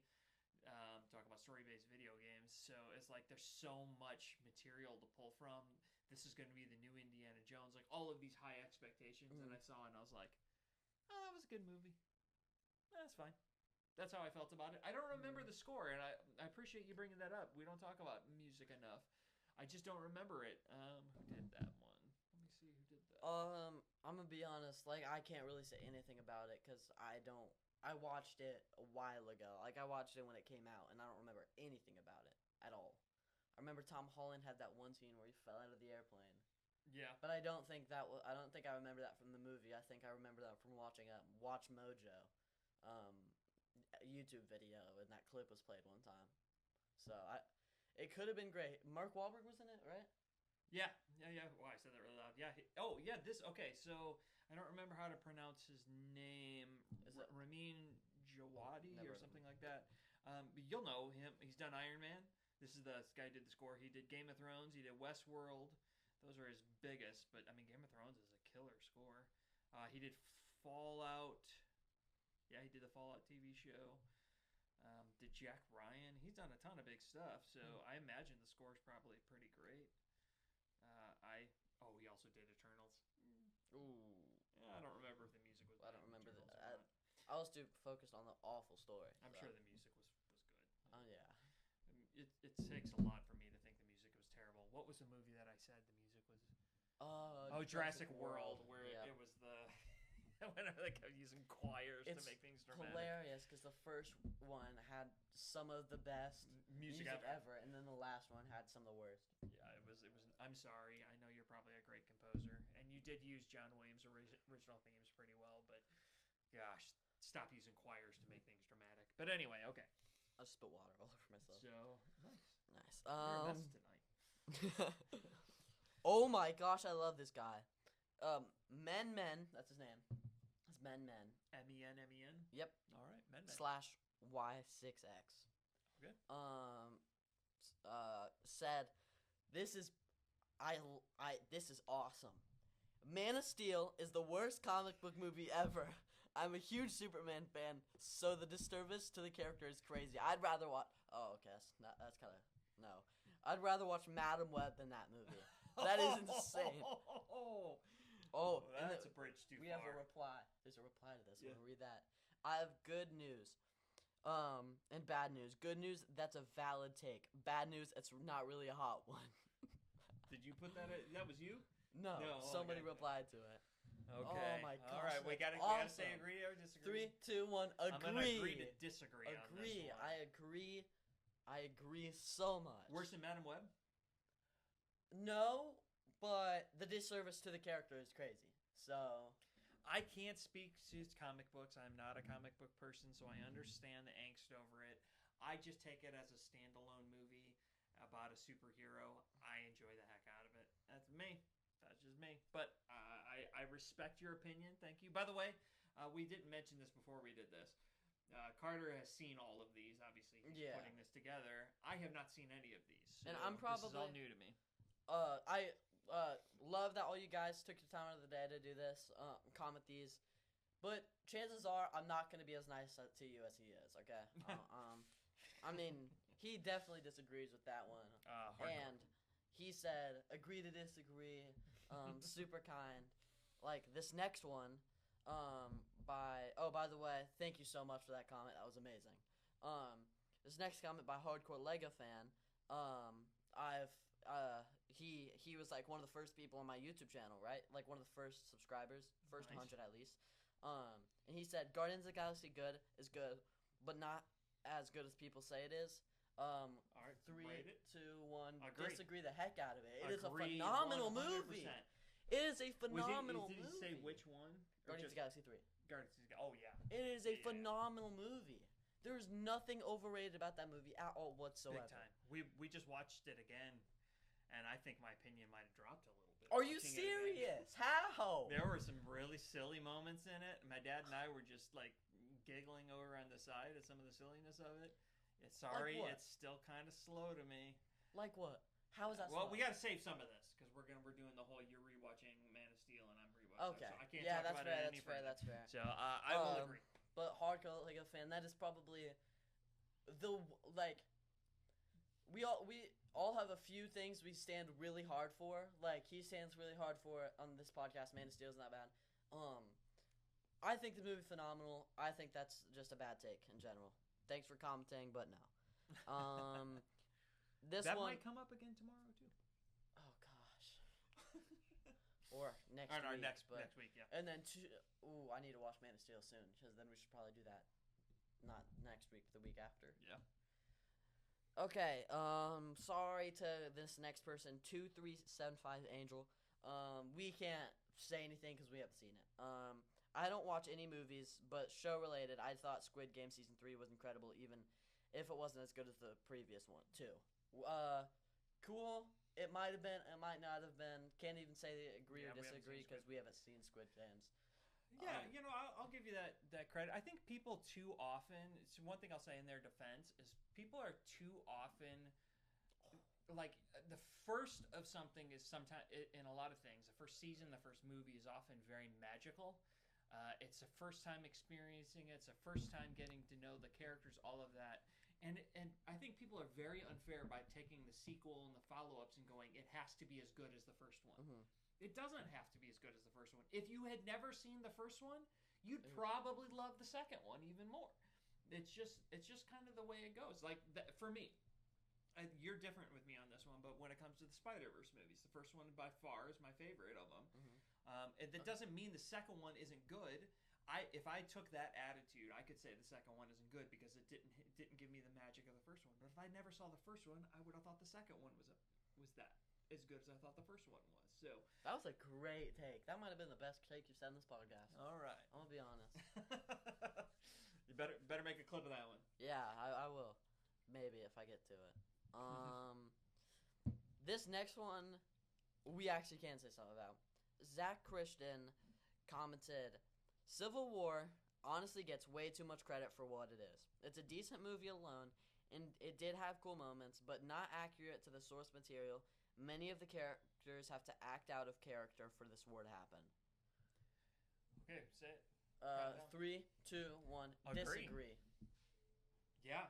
S1: Talk about story-based video games. So it's like there's so much material to pull from. This is going to be the new Indiana Jones. Like all of these high expectations that I saw, and I was like, oh, that was a good movie. That's fine. That's how I felt about it. I don't remember the score, and I appreciate you bringing that up. We don't talk about music enough. I just don't remember it. Who did that one? Let me see who did that.
S2: I'm gonna be honest. Like, I can't really say anything about it because I don't. I watched it a while ago. Like, I watched it when it came out, and I don't remember anything about it at all. I remember Tom Holland had that one scene where he fell out of the airplane.
S1: Yeah.
S2: But I don't think that. I don't think I remember that from the movie. I think I remember that from watching a Watch Mojo. YouTube video, and that clip was played one time. So it could have been great. Mark Wahlberg was in it, right?
S1: Yeah. Well, I said that really loud. Yeah. Okay. So I don't remember how to pronounce his name.
S2: Is it
S1: Ramin Djawadi
S2: Never
S1: or
S2: heard of
S1: something like that? But you'll know him. He's done Iron Man. This guy did the score. He did Game of Thrones. He did Westworld. Those are his biggest. But I mean, Game of Thrones is a killer score. He did Fallout. Yeah, he did the Fallout TV show. Did Jack Ryan. He's done a ton of big stuff, so I imagine the score's probably pretty great. He also did Eternals.
S2: Ooh.
S1: Yeah, I don't remember if the music was
S2: I
S1: bad
S2: don't
S1: in
S2: remember
S1: Eternals
S2: that.
S1: or not.
S2: I was too focused on the awful story.
S1: I'm
S2: so.
S1: sure the music was good.
S2: Oh yeah.
S1: It takes a lot for me to think the music was terrible. What was the movie that I said the music was? Jurassic World, where
S2: yeah.
S1: it was the whenever they kept using choirs to make things dramatic.
S2: Hilarious because the first one had some of the best
S1: music
S2: ever, and then the last one had some of the worst.
S1: Yeah, it was. I'm sorry. I know you're probably a great composer, and you did use John Williams' original themes pretty well, but gosh, stop using choirs to make things dramatic. But anyway, okay.
S2: I just spit water all over myself.
S1: So nice.
S2: Nice.
S1: You're a mess tonight.
S2: Oh my gosh, I love this guy. Men, that's his name. It's Men.
S1: MEN.
S2: Yep.
S1: All right, Men.
S2: / Y6X.
S1: Okay.
S2: Said, this is awesome. Man of Steel is the worst comic book movie ever. I'm a huge Superman fan, so the disservice to the character is crazy. I'd rather watch. Oh, okay, that's kind of no. I'd rather watch Madam Web than that movie. That is insane. Oh,
S1: that's a bridge too
S2: we
S1: far.
S2: have a reply. There's a reply to this. Yeah. I'm gonna read that. I have good news. And bad news. Good news, that's a valid take. Bad news, it's not really a hot one.
S1: Did you put that? That was you?
S2: No. Somebody replied to it.
S1: Okay.
S2: Oh my gosh.
S1: All right, we gotta say agree or disagree.
S2: 3, 2, 1. Agree.
S1: I'm gonna agree to disagree.
S2: Agree.
S1: On this one.
S2: I agree so much.
S1: Worse than Madam Web?
S2: No, but the disservice to the character is crazy. So
S1: I can't speak to comic books. I'm not a comic book person, so I understand the angst over it. I just take it as a standalone movie about a superhero. I enjoy the heck out of it. That's me. That's just me. But I respect your opinion. Thank you. By the way, we didn't mention this before we did this. Carter has seen all of these. Obviously, he's putting this together. I have not seen any of these. So
S2: and I'm probably
S1: this is all new to me.
S2: I love that all you guys took your time out of the day to do this, comment these, but chances are I'm not going to be as nice to you as he is, okay? I mean, he definitely disagrees with that one, and he said, agree to disagree, super kind. Like, this next one, by the way, thank you so much for that comment, that was amazing. This next comment by Hardcore Lego Fan, he was like one of the first people on my YouTube channel, right? Like one of the first subscribers, first 100 at least. And he said, Guardians of the Galaxy is good, but not as good as people say it is. All
S1: right,
S2: 3, 2, 1.
S1: Agree.
S2: Disagree the heck out of it. It is a
S1: Agree
S2: phenomenal
S1: 100%.
S2: movie. It is a phenomenal
S1: movie. Did he say which one?
S2: Guardians of the Galaxy 3.
S1: Oh yeah.
S2: It is a phenomenal movie. There's nothing overrated about that movie at all whatsoever.
S1: Big time. We just watched it again, and I think my opinion might have dropped a little bit.
S2: Are you serious? How?
S1: There were some really silly moments in it. My dad and I were just like giggling over on the side at some of the silliness of it. Sorry,
S2: what?
S1: it's still kind of slow to me.
S2: Like what? How is that?
S1: Well,
S2: slow?
S1: we got to save some of this because we're doing the whole you're rewatching Man of Steel and I'm rewatching.
S2: Okay.
S1: So I can't
S2: Yeah,
S1: talk
S2: that's
S1: about
S2: fair.
S1: it
S2: That's
S1: any
S2: fair.
S1: further.
S2: That's fair.
S1: So I will agree.
S2: But hardcore Lego fan, that is probably the like. We all have a few things we stand really hard for. Like he stands really hard for on this podcast. Man of Steel is not bad. I think the movie phenomenal. I think that's just a bad take in general. Thanks for commenting, but no. This
S1: that
S2: one
S1: might come up again tomorrow too.
S2: Oh gosh. Or next
S1: Or
S2: week.
S1: next week, yeah.
S2: And then I need to watch Man of Steel soon because then we should probably do that. Not next week, the week after.
S1: Yeah.
S2: Okay. Sorry to this next person, 2375 Angel. We can't say anything because we haven't seen it. I don't watch any movies, but show related, I thought Squid Game season 3 was incredible, even if it wasn't as good as the previous one too. Cool. It might have been. It might not have been. Can't even say agree or disagree because we haven't seen Squid Games.
S1: Yeah, I'll give you that credit. I think people too often. It's one thing I'll say in their defense is people are too often like the first of something is sometimes in a lot of things. The first season, the first movie is often very magical. It's a first time experiencing it. It's a first time getting to know the characters, all of that. And I think people are very unfair by taking the sequel and the follow-ups and going, it has to be as good as the first one.
S2: Mm-hmm.
S1: It doesn't have to be as good as the first one. If you had never seen the first one, you'd probably love the second one even more. It's just kind of the way it goes. Like for me, you're different with me on this one, but when it comes to the Spider-Verse movies, the first one by far is my favorite of them. And that doesn't mean the second one isn't good. If I took that attitude, I could say the second one isn't good because it didn't give me the magic of the first one. But if I never saw the first one, I would have thought the second one was that as good as I thought the first one was. So
S2: that was a great take. That might have been the best take you've said in this podcast.
S1: All right,
S2: I'm gonna be honest.
S1: You better make a clip of that one.
S2: Yeah, I will. Maybe if I get to it. This next one, we actually can say something about. Zach Christian commented, Civil War honestly gets way too much credit for what it is. It's a decent movie alone, and it did have cool moments, but not accurate to the source material. Many of the characters have to act out of character for this war to happen.
S1: Okay, say it.
S2: 3, 2, 1.
S1: Agree.
S2: Disagree.
S1: Yeah,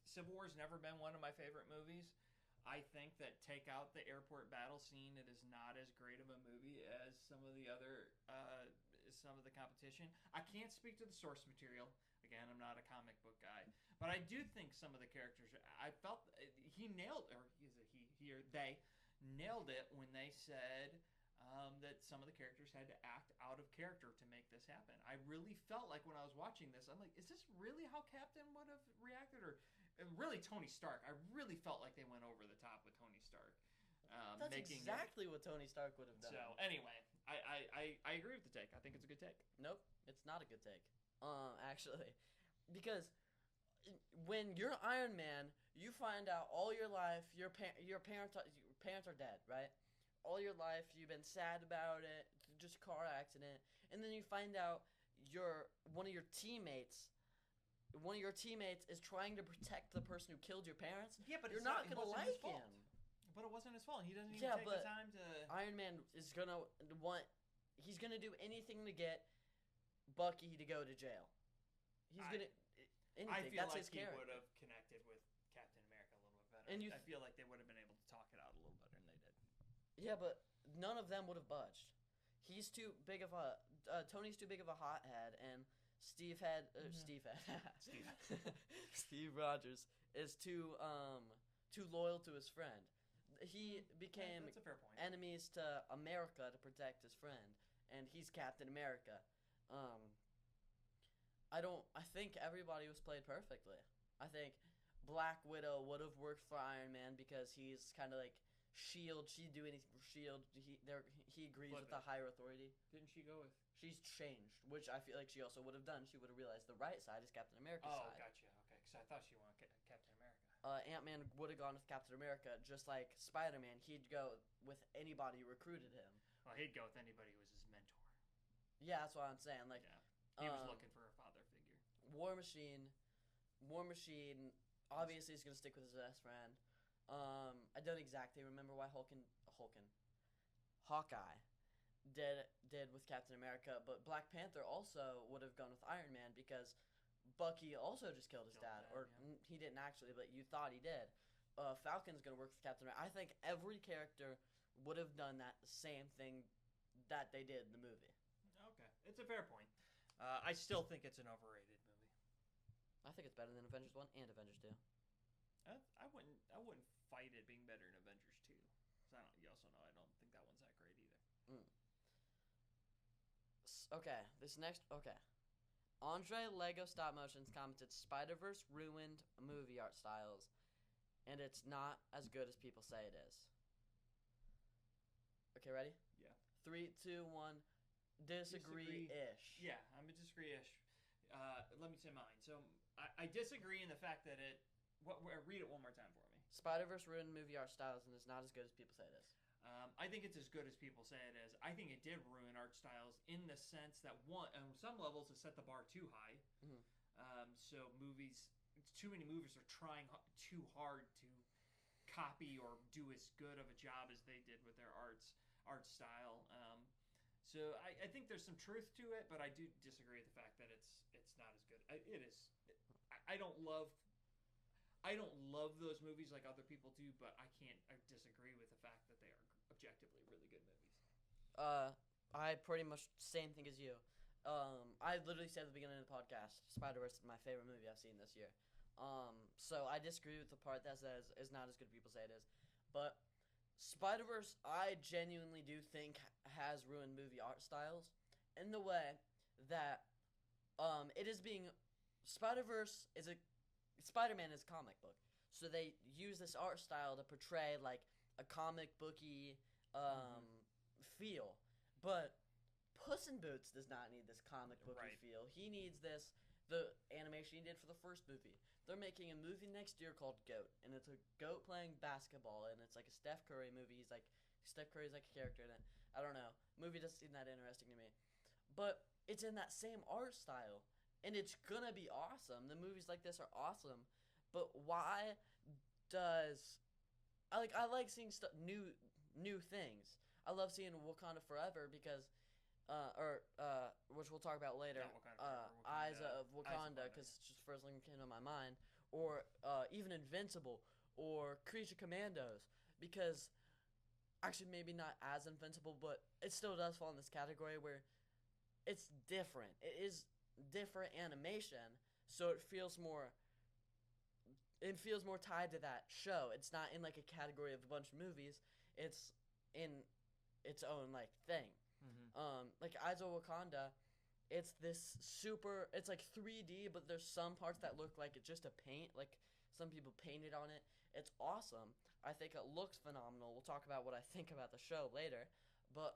S1: Civil War's never been one of my favorite movies. I think that take out the airport battle scene, it is not as great of a movie as some of the other some of the competition. I can't speak to the source material. Again, I'm not a comic book guy, but I do think some of the characters. I felt he nailed, or is it he or they nailed it when they said that some of the characters had to act out of character to make this happen. I really felt like when I was watching this, I'm like, is this really how Captain would have reacted, or really Tony Stark? I really felt like they went over the top with Tony Stark.
S2: That's exactly what Tony Stark would have done.
S1: So anyway, I agree with the take. I think it's a good take.
S2: Nope, it's not a good take. Actually, because when you're Iron Man, you find out all your life your parents are dead, right? All your life you've been sad about it, just car accident, and then you find out one of your teammates is trying to protect the person who killed your parents.
S1: Yeah, but
S2: you're not gonna like him.
S1: But it wasn't his fault. He doesn't even
S2: Yeah,
S1: take
S2: but
S1: the time to.
S2: Iron Man is gonna he's gonna do anything to get Bucky to go to jail. He's gonna anything.
S1: I feel
S2: That's
S1: like
S2: his
S1: he
S2: character.
S1: would have connected with Captain America a little bit better.
S2: And
S1: I feel like they would have been able to talk it out a little better than they did.
S2: Yeah, but none of them would have budged. He's too big of a Tony's too big of a hothead, and Steve Rogers is too loyal to his friend. He became
S1: That's a fair point.
S2: enemies to America to protect his friend, and he's Captain America. I think everybody was played perfectly. I think Black Widow would have worked for Iron Man because he's kind of like Shield. She'd do anything for Shield. He agrees with the higher authority.
S1: Didn't she go with?
S2: She's changed, which I feel like she also would have done. She would have realized the right side is Captain America's
S1: Oh,
S2: side.
S1: gotcha. Okay, because I thought she wanted Captain America.
S2: Ant-Man would have gone with Captain America, just like Spider-Man. He'd go with anybody who recruited him.
S1: Well, he'd go with anybody who was his mentor.
S2: Yeah, that's what I'm saying. Like,
S1: Yeah, he was looking for a father figure.
S2: War Machine obviously he's gonna stick with his best friend. I don't exactly remember why Hawkeye did with Captain America, but Black Panther also would have gone with Iron Man because Bucky also just killed his dad, or he didn't actually, but you thought he did. Falcon's gonna work with Captain America. I think every character would have done that same thing that they did in the movie.
S1: Okay, it's a fair point. I still think it's an overrated movie.
S2: I think it's better than Avengers 1 and Avengers 2.
S1: I wouldn't fight it being better than Avengers 2. You also know I don't think that one's that great either.
S2: Okay. Andre Lego Stop Motions commented Spider-Verse ruined movie art styles, and it's not as good as people say it is. Okay, ready?
S1: Yeah.
S2: 3, 2, 1. Disagree-ish.
S1: Yeah, I'm a disagree-ish. Let me say mine. So I disagree in the fact that read it one more time for me.
S2: Spider-Verse ruined movie art styles and is not as good as people say it is.
S1: I think it's as good as people say it is. I think it did ruin art styles in the sense that on some levels it set the bar too high.
S2: Mm-hmm.
S1: So too many movies are trying too hard to copy or do as good of a job as they did with their art style. So I think there's some truth to it, but I do disagree with the fact that it's not as good. It is. I don't love those movies like other people do, but I disagree with the fact that they are objectively really good movies.
S2: I pretty much same thing as you. I literally said at the beginning of the podcast, Spider-Verse is my favorite movie I've seen this year. So I disagree with the part that says is not as good as people say it is, but Spider-Verse I genuinely do think has ruined movie art styles in the way that it is being Spider-Verse is Spider-Man is a comic book, so they use this art style to portray like a comic booky feel, but Puss in Boots does not need this comic booky feel. He needs the animation he did for the first movie. They're making a movie next year called GOAT, and it's a goat playing basketball, and it's like a Steph Curry movie. Steph Curry's like a character in it. I don't know. Movie doesn't seem that interesting to me, but it's in that same art style, and it's gonna be awesome. The movies like this are awesome, but why does I like seeing new things. I love seeing Wakanda Forever because, which we'll talk about later. Eyes of Wakanda, because it's just the first thing that came to my mind, or even Invincible or Creature Commandos, because actually maybe not as Invincible, but it still does fall in this category where it's different. It is different animation, so it feels more tied to that show. It's not in like a category of a bunch of movies. It's in its own like thing. Like Eyes of Wakanda, it's like 3D, but there's some parts that look like it's just a paint, like some people painted on it. It's awesome. I think it looks phenomenal. We'll talk about what I think about the show later, but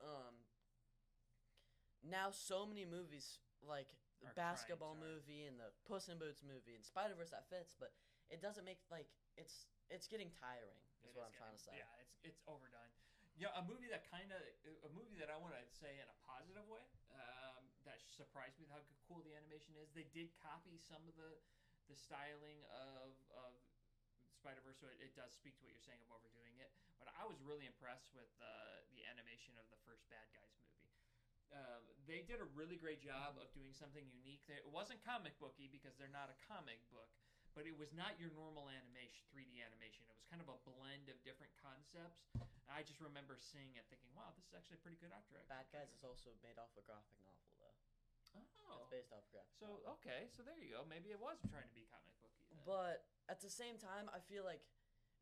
S2: now so many movies like the basketball movie and the Puss in Boots movie and Spider-Verse that fits, but it doesn't make like it's getting tiring. Is what I'm trying to say.
S1: Yeah, it's overdone. Yeah, a movie that I want to say in a positive way that surprised me with how cool the animation is. They did copy some of the styling of Spider-Verse, so it does speak to what you're saying of overdoing it. But I was really impressed with the animation of the first Bad Guys movie. They did a really great job of doing something unique. It wasn't comic booky because they're not a comic book, but it was not your normal animation, 3D animation. It was kind of a blend of different concepts. I just remember seeing it thinking, wow, this is actually a pretty good art direction.
S2: Bad Guys is also made off a graphic novel, though.
S1: Oh.
S2: It's based off a graphic novel.
S1: Okay, so there you go. Maybe it was trying to be comic booky then.
S2: But at the same time, I feel like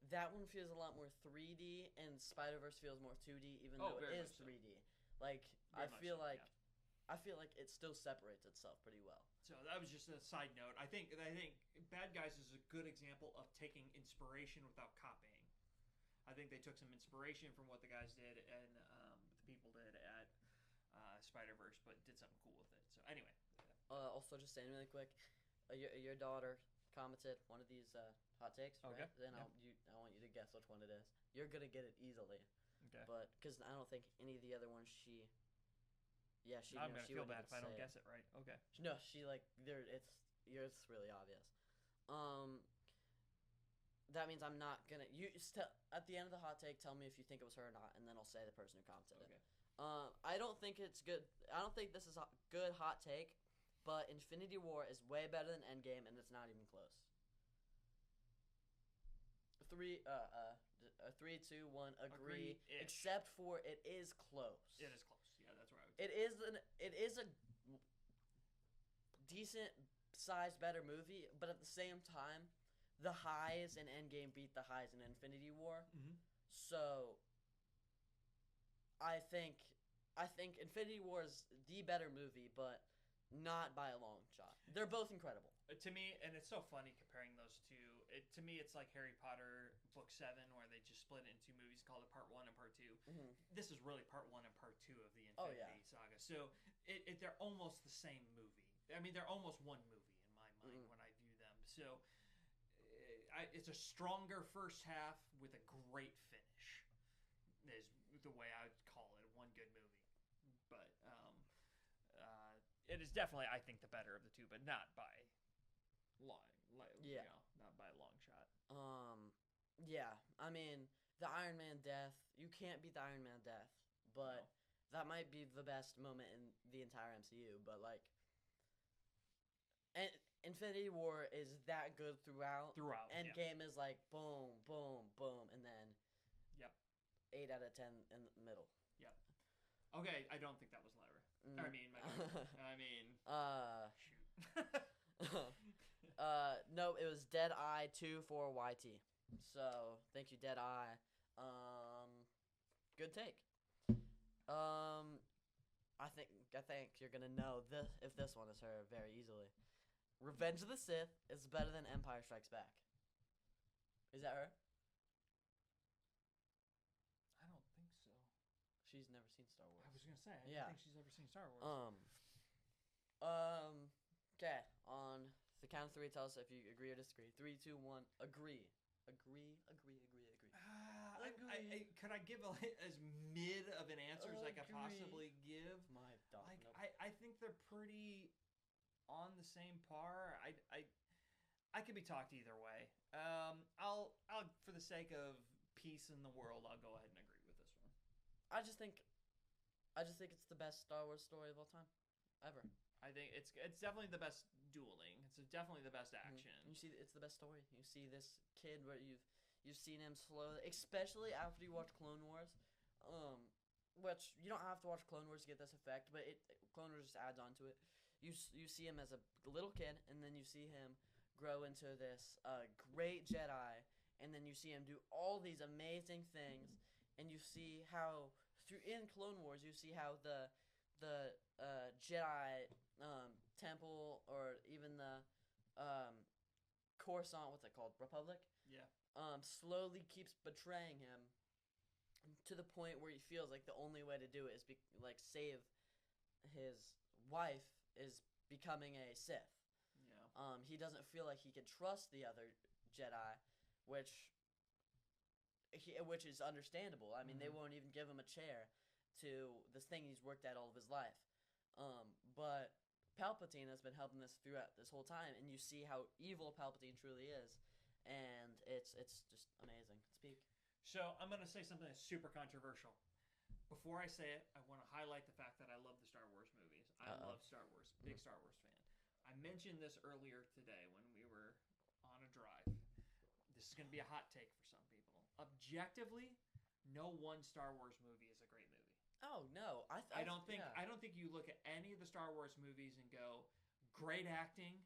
S2: that one feels a lot more 3D, and Spider-Verse feels more 2D, even though it is 3D. Like, I feel like it still separates itself pretty well.
S1: So that was just a side note. I think Bad Guys is a good example of taking inspiration without copying. I think they took some inspiration from what the guys did and the people did at Spider-Verse, but did something cool with it. So anyway.
S2: Also, just saying really quick, your daughter commented one of these hot takes, right?
S1: Okay.
S2: Then I want you to guess which one it is. You're gonna get it easily.
S1: Okay.
S2: But because I don't think any of the other ones
S1: I'm gonna feel bad if I don't guess it right. Okay.
S2: No, it's really obvious. that means I'm not gonna. At the end of the hot take, tell me if you think it was her or not, and then I'll say the person who commented it.
S1: Okay.
S2: I don't think it's good. I don't think this is a good hot take, but Infinity War is way better than Endgame, and it's not even close. 3, 2, 1, agree.
S1: Agree-ish.
S2: Except for it is close.
S1: It is close. Yeah, that's where I would.
S2: It is a decent sized better movie, but at the same time, the highs in Endgame beat the highs in Infinity War.
S1: Mm-hmm.
S2: So I think Infinity War is the better movie, but not by a long shot. They're both incredible.
S1: To me, and it's so funny comparing those two. To me, it's like Harry Potter Book 7, where they just split it into two movies, called it Part 1 and Part 2.
S2: Mm-hmm.
S1: This is really Part 1 and Part 2 of the
S2: Oh,
S1: Infinity
S2: yeah.
S1: Saga. So they're almost the same movie. I mean, they're almost one movie in my mind
S2: Mhm.
S1: when I view them. So it's a stronger first half with a great finish, is the way I would call it. One good movie. But it is definitely, I think, the better of the two, but not by long.
S2: Yeah.
S1: Not by a long shot.
S2: Yeah. I mean, the Iron Man death. You can't beat the Iron Man death, but that might be the best moment in the entire MCU. But like, and Infinity War is that good throughout.
S1: Throughout. Yeah.
S2: Endgame is like boom, boom, boom, and then
S1: Yep.
S2: 8 out of 10 in the middle.
S1: Okay, I don't think that was Lyra. I mean, shoot.
S2: No, it was Dead Eye 2 for YT. So thank you, Dead Eye. Good take. I think you're gonna know if this one is her very easily. Revenge of the Sith is better than Empire Strikes Back. Is that her?
S1: I don't think so.
S2: She's never seen Star Wars.
S1: I was gonna say, I
S2: Yeah.
S1: don't think she's ever seen Star Wars.
S2: Okay. On the count of 3, tell us if you agree or disagree. 3, 2, 1. Agree. Agree.
S1: Could I give as mid of an answer as I could
S2: Agree.
S1: possibly give?
S2: My dog.
S1: Like,
S2: Nope.
S1: I think they're pretty on the same par. I could be talked either way. I'll for the sake of peace in the world, I'll go ahead and agree with this one.
S2: I just think it's the best Star Wars story of all time, ever.
S1: I think it's definitely the best dueling. It's definitely the best action.
S2: You see, it's the best story. You see this kid where you've seen him slowly, especially after you watch Clone Wars, which you don't have to watch Clone Wars to get this effect, but Clone Wars just adds on to it. You see him as a little kid, and then you see him grow into this great Jedi, and then you see him do all these amazing things, and you see how in Clone Wars you see how the Jedi temple, or even the Coruscant, what's it called, Republic,
S1: Yeah.
S2: slowly keeps betraying him to the point where he feels like the only way to do it is save his wife is becoming a Sith.
S1: Yeah.
S2: He doesn't feel like he can trust the other Jedi, which is understandable. I mean, they won't even give him a chair to this thing he's worked at all of his life. But Palpatine has been helping this throughout this whole time, and you see how evil Palpatine truly is, and it's just amazing. Speak.
S1: So I'm gonna say something that's super controversial. Before I say it, I want to highlight the fact that I love the Star Wars movies. I love Star Wars. Big Star Wars fan. I mentioned this earlier today when we were on a drive. This is going to be a hot take for some people. Objectively, no one Star Wars movie is a great movie.
S2: Oh no,
S1: I don't think you look at any of the Star Wars movies and go, great acting,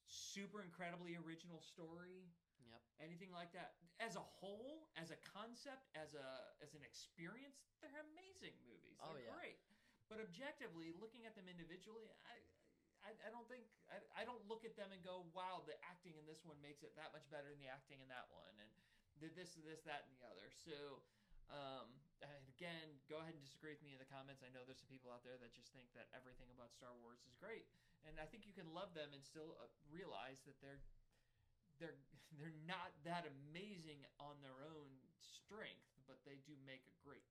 S1: super incredibly original story.
S2: Yep.
S1: Anything like that. As a whole, as a concept, as an experience, they're amazing movies. They're great. But objectively, looking at them individually, I don't think I don't look at them and go, wow, the acting in this one makes it that much better than the acting in that one, and this, that, and the other. So, again, go ahead and disagree with me in the comments. I know there's some people out there that just think that everything about Star Wars is great, and I think you can love them and still realize that they're not that amazing on their own strength, but they do make a great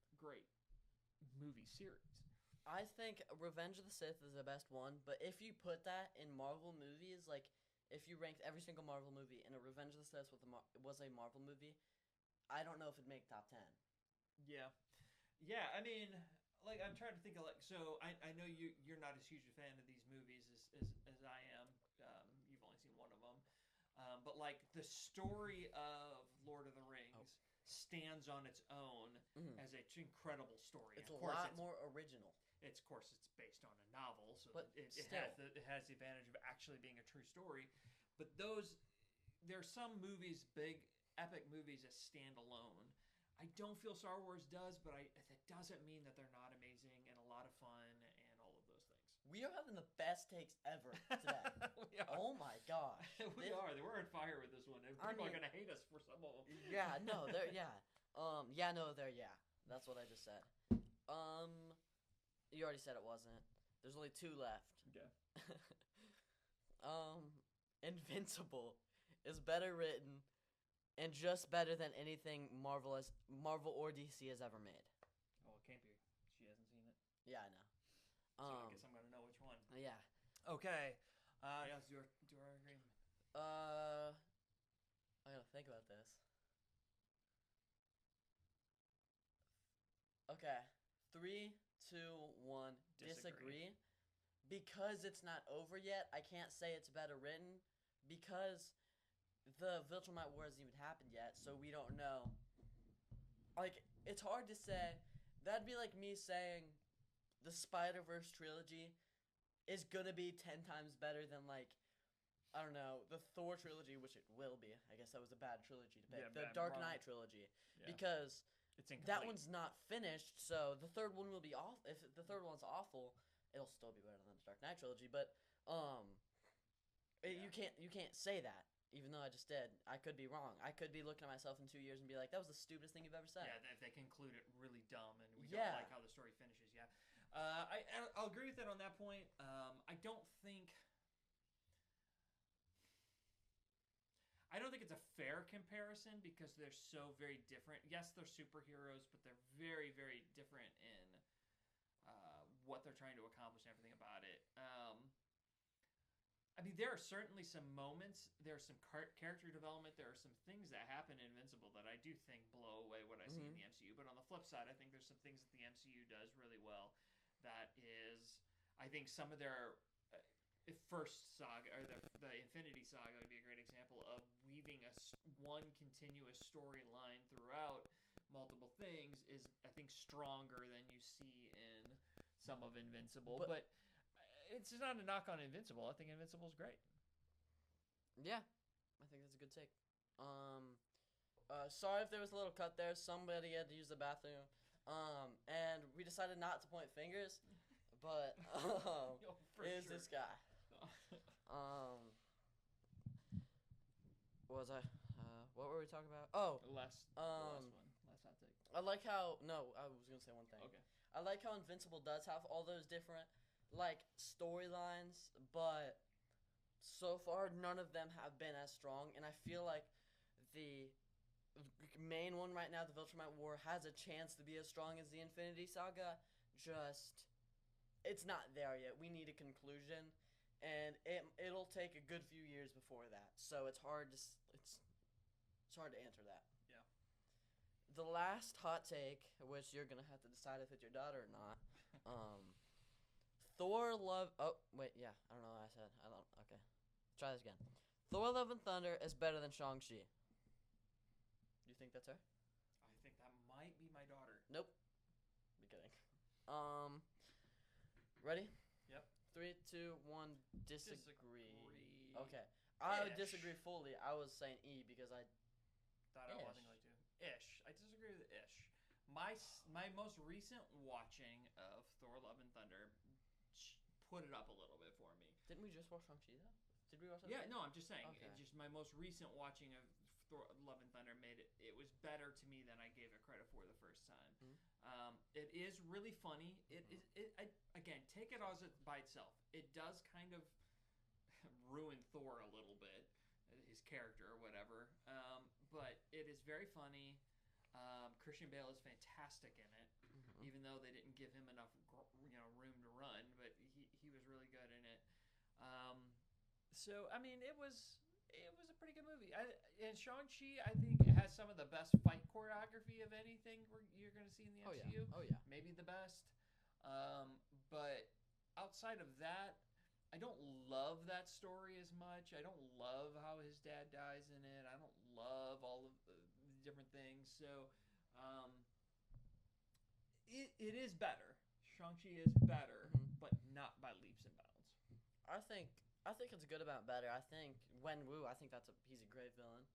S1: movie series.
S2: I think Revenge of the Sith is the best one, but if you put that in Marvel movies, like if you ranked every single Marvel movie and a Revenge of the Sith was a Marvel movie, I don't know if it'd make top 10.
S1: Yeah. Yeah, I mean, like, I'm trying to think of, like, so I know you're not as huge a fan of these movies as I am. You've only seen one of them. But, like, the story of Lord of the Rings stands on its own as an incredible story.
S2: It's
S1: And
S2: a lot more original.
S1: Of course, it's based on a novel, so
S2: But
S1: it
S2: still.
S1: has the advantage of actually being a true story. But there are some movies, big epic movies, that stand alone. I don't feel Star Wars does, but that doesn't mean that they're not amazing and a lot of fun and all of those things.
S2: We are having the best takes ever today.
S1: We are.
S2: Oh my gosh.
S1: We are. We're on fire with this one. And people are gonna hate us for some of them.
S2: Yeah, no, yeah. That's what I just said. You already said it wasn't. There's only 2 left.
S1: Okay.
S2: Invincible is better written and just better than anything Marvel or DC has ever made.
S1: Oh, it can't be. She hasn't seen it.
S2: Yeah, I know.
S1: So I guess I'm gonna know which one.
S2: Yeah.
S1: Okay. Let's do our agreement.
S2: I gotta think about this. Okay. 3, 2, 1. Disagree. Because it's not over yet, I can't say it's better written. Because the Viltrumite War hasn't even happened yet, so we don't know. Like, it's hard to say. That'd be like me saying the Spider-Verse trilogy is gonna be 10 times better than, like, I don't know, the Thor trilogy, which it will be. I guess that was a bad trilogy to pick.
S1: Yeah,
S2: the
S1: bad,
S2: Dark
S1: wrong.
S2: Knight trilogy.
S1: Yeah.
S2: Because
S1: It's incomplete.
S2: that one's not finished, so the third one will be off. If the third one's awful, it'll still be better than the Dark Knight trilogy. But you can't say that. Even though I just did, I could be wrong. I could be looking at myself in 2 years and be like, "That was the stupidest thing you've ever said."
S1: Yeah, if they conclude it really dumb and we
S2: Yeah.
S1: don't like how the story finishes. Yeah, I'll agree with that on that point. I don't think it's a fair comparison because they're so very different. Yes, they're superheroes, but they're very, very different in what they're trying to accomplish and everything about it. I mean, there are certainly some moments. There's some character development. There are some things that happen in Invincible that I do think blow away what I see in the MCU. But on the flip side, I think there's some things that the MCU does really well. That is, I think some of their first saga, or the Infinity Saga, would be a great example of weaving one continuous storyline throughout multiple things. Is, I think, stronger than you see in some of Invincible, but it's not a knock on Invincible. I think Invincible's great.
S2: Yeah, I think that's a good take. Sorry if there was a little cut there. Somebody had to use the bathroom. And we decided not to point fingers, but is this guy. What was I? What were we talking about? Oh,
S1: the last one. Last hot take.
S2: I like how. No, I was gonna say one thing.
S1: Okay.
S2: I like how Invincible does have all those different, like, storylines, but so far none of them have been as strong, and I feel like the main one right now, the Viltrumite War, has a chance to be as strong as the Infinity Saga, just it's not there yet. We need a conclusion, and it'll take a good few years before that, so it's hard to answer that.
S1: Yeah.
S2: The last hot take, which you're gonna have to decide if it's your daughter or not. Thor Love. Oh wait, yeah. I don't know what I said. I don't. Okay, try this again. Thor Love and Thunder is better than Shang-Chi. You think that's her?
S1: I think that might be my daughter.
S2: Nope. Be kidding. Ready?
S1: Yep.
S2: 3, 2, 1. Disagree. Okay.
S1: Ish.
S2: I would disagree fully. I was saying E because I
S1: Thought I wasn't going to. Ish. I disagree with ish. My most recent watching of Thor: Love and Thunder put it up a little bit for me.
S2: didn't we just watch Shang-Chi though? Did we watch that?
S1: Yeah, no, I'm just saying.
S2: Okay.
S1: Just my most recent watching of Thor: Love and Thunder made it. It was better to me than I gave it credit for the first time. It is really funny. Again, take it as it by itself. It does kind of ruin Thor a little bit, his character or whatever. But it is very funny. Christian Bale is fantastic in it, even though they didn't give him enough room to run. But he was really good in it. So I mean, it was a pretty good movie. And Shang-Chi, I think, has some of the best fight choreography of anything you're going to see in the
S2: Oh
S1: MCU.
S2: yeah. Oh yeah.
S1: Maybe the best. But outside of that, I don't love that story as much. I don't love how his dad dies in it. I don't love all of the different things. So, um, it is better. Shang-Chi is better,
S2: Mhm.
S1: but not by leaps and bounds.
S2: I think it's a good amount better. I think Wen Wu. I think he's a great villain.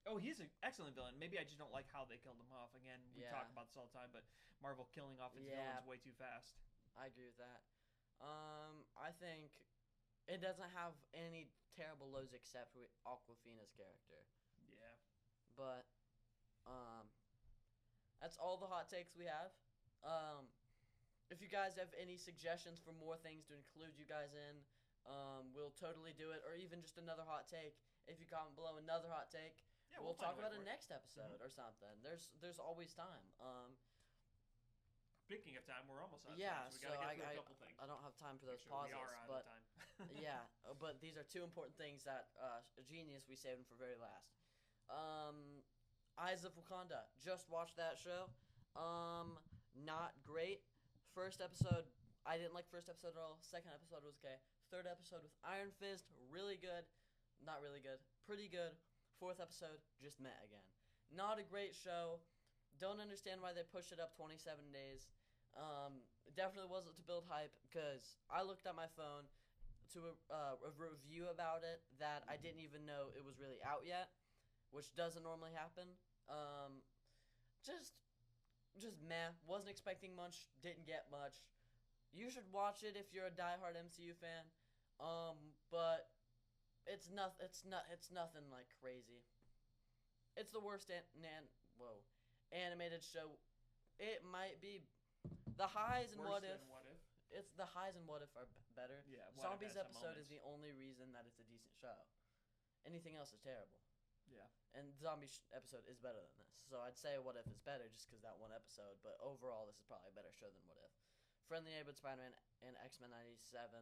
S1: Oh, he's an excellent villain. Maybe I just don't like how they killed him off. Again, we
S2: Yeah.
S1: talk about this all the time, but Marvel killing off its
S2: Yeah.
S1: villains way too fast.
S2: I agree with that. I think it doesn't have any terrible lows except with Aquafina's character.
S1: Yeah.
S2: But that's all the hot takes we have. If you guys have any suggestions for more things to include you guys in, we'll totally do it. Or even just another hot take. If you comment below another hot take,
S1: Yeah,
S2: we'll talk
S1: find a way
S2: about it
S1: for
S2: next episode or something. There's always time.
S1: Speaking of time, we're almost out of
S2: Yeah,
S1: time, so we gotta get through a couple things.
S2: I don't have time for those
S1: Actually,
S2: pauses,
S1: we are out
S2: but
S1: of time.
S2: yeah, but these are two important things that a genius we saved them for very last. Eyes of Wakanda. Just watched that show. Not great. First episode, I didn't like first episode at all. Second episode was okay. Third episode with Iron Fist, really good. Not really good. Pretty good. Fourth episode, just met again. Not a great show. Don't understand why they pushed it up 27 days. Definitely wasn't to build hype because I looked at my phone to a review about it that I didn't even know it was really out yet, which doesn't normally happen. Just meh. Wasn't expecting much. Didn't get much. You should watch it if you're a diehard MCU fan. But it's nothing like crazy. It's the worst animated show. It might be. The highs and
S1: Worse
S2: what if.
S1: than What If?
S2: It's the highs and what if are better.
S1: Yeah, What If
S2: Zombies
S1: has some
S2: episode is
S1: moments.
S2: the only reason that it's a decent show. Anything else is terrible.
S1: Yeah.
S2: And Zombie episode is better than this. So I'd say What If is better just because that one episode. But overall, this is probably a better show than What If. Friendly Neighborhood Spider-Man and X-Men 97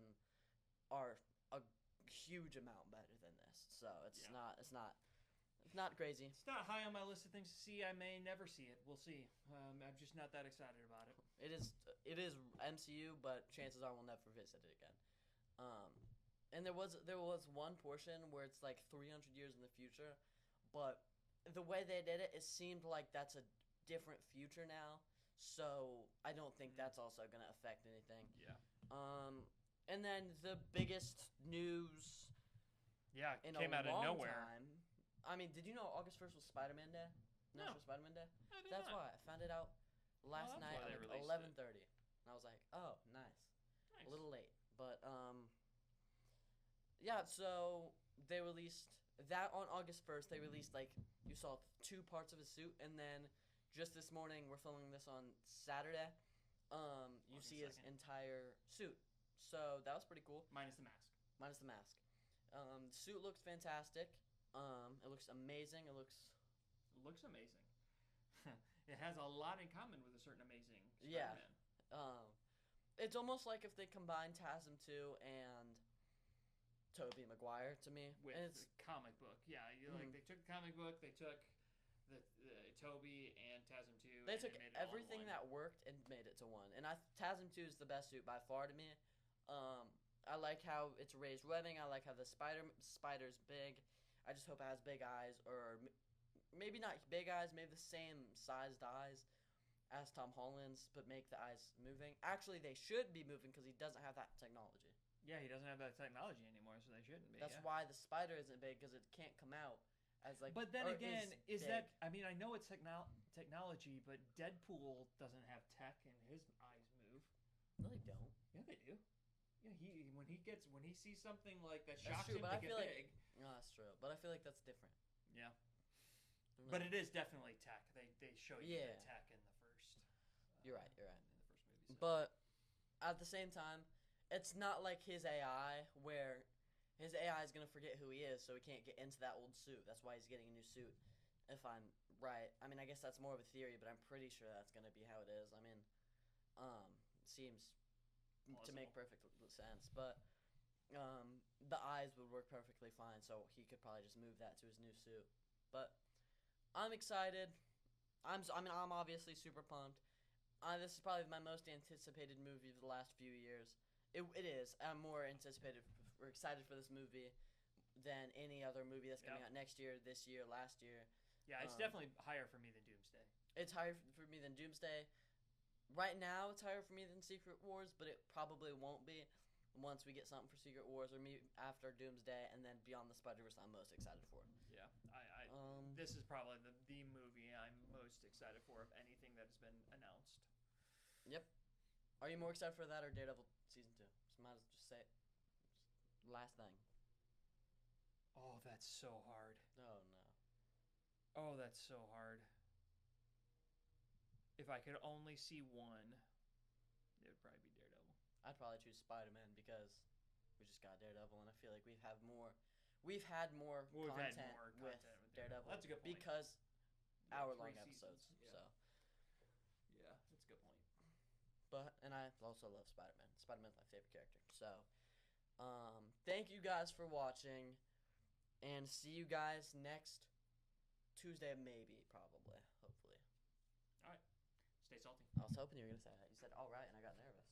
S2: are a huge amount better than this. So it's not crazy.
S1: It's not high on my list of things to see. I may never see it. We'll see. I'm just not that excited about it.
S2: It is MCU, but chances are we'll never visit it again. And there was one portion where it's like 300 years in the future, but the way they did it, it seemed like that's a different future now. So I don't think that's also gonna affect anything.
S1: Yeah.
S2: And then the biggest news
S1: Yeah,
S2: in
S1: came
S2: a
S1: out of
S2: long
S1: nowhere.
S2: time. I mean, did you know August 1st was Spider-Man Day?
S1: No.
S2: National Spider-Man Day?
S1: I did
S2: That's
S1: not.
S2: why I found it out last
S1: that's
S2: night
S1: why they
S2: at
S1: released it.
S2: 11:30. And I was like, "Oh, nice."
S1: Nice.
S2: A little late, but yeah, so they released that on August 1st. They released like you saw two parts of his suit, and then just this morning we're filming this on Saturday. You
S1: August
S2: see his
S1: 2nd.
S2: entire suit. So that was pretty cool.
S1: Minus the mask.
S2: Minus the mask. The suit looks fantastic. It looks amazing. It looks
S1: Looks amazing. It has a lot in common with a certain amazing
S2: Yeah.
S1: Spider-Man.
S2: It's almost like if they combined TASM 2 and Tobey Maguire to me.
S1: With
S2: And
S1: the comic book. Yeah, like
S2: Mhm.
S1: they took the comic book, they took the Toby and TASM 2.
S2: they
S1: and
S2: took
S1: made it all in
S2: everything
S1: one.
S2: that worked and made it to one. And TASM 2 is the best suit by far to me. I like how it's raised webbing. I like how the spider's big. I just hope it has big eyes, or maybe not big eyes, maybe the same sized eyes as Tom Holland's, but make the eyes moving. Actually, they should be moving because he doesn't have that technology.
S1: Yeah, he doesn't have that technology anymore, so they shouldn't be.
S2: That's
S1: yeah.
S2: why the spider isn't big, because it can't come out as like.
S1: But then
S2: or
S1: again, is
S2: big.
S1: that? I mean, I know it's technology, but Deadpool doesn't have tech, and his eyes move.
S2: No, they don't.
S1: Yeah, they do. Yeah, when he sees something like that
S2: That's
S1: shocks
S2: true,
S1: him
S2: but
S1: to
S2: I
S1: get
S2: feel like-
S1: big.
S2: No, that's true. But I feel like that's different.
S1: Yeah,
S2: I don't
S1: but
S2: know.
S1: it is definitely tech. They show you
S2: Yeah.
S1: the tech in the first.
S2: You're right. You're right.
S1: In the first movie. So.
S2: But at the same time, it's not like his AI, where his AI is gonna forget who he is, so he can't get into that old suit. That's why he's getting a new suit. If I'm right, I mean, I guess that's more of a theory, but I'm pretty sure that's gonna be how it is. I mean, seems to make
S1: Plausible.
S2: perfect sense. But the eyes would work perfectly fine, so he could probably just move that to his new suit. But I'm excited. I'm obviously super pumped. This is probably my most anticipated movie of the last few years. It is. I'm more anticipated. We're excited for this movie than any other movie that's coming out next year, this year, last year.
S1: Yeah, it's definitely higher for me than Doomsday.
S2: It's higher for me than Doomsday. Right now, it's higher for me than Secret Wars, but it probably won't be once we get something for Secret Wars or me after Doomsday, and then Beyond the Spider-Verse I'm most excited for.
S1: Yeah, this is probably the movie I'm most excited for of anything that has been announced.
S2: Yep. Are you more excited for that or Daredevil Season 2? Just might as well just say it. Last thing.
S1: Oh, that's so hard.
S2: Oh, no.
S1: Oh, that's so hard. If I could only see one, it would probably be Daredevil.
S2: I'd probably choose Spider-Man because we just got Daredevil, and I feel like we've had more
S1: We've
S2: content,
S1: had more
S2: with
S1: content with
S2: Daredevil.
S1: That's a good point.
S2: Because
S1: Yeah,
S2: hour-long
S1: 3
S2: episodes.
S1: seasons,
S2: So,
S1: yeah, that's a good point.
S2: and I also love Spider-Man. Spider-Man's my favorite character. So, thank you guys for watching, and see you guys next Tuesday, maybe, probably, hopefully.
S1: All right, stay salty.
S2: I was hoping you were gonna say that. You said all right, and I got nervous.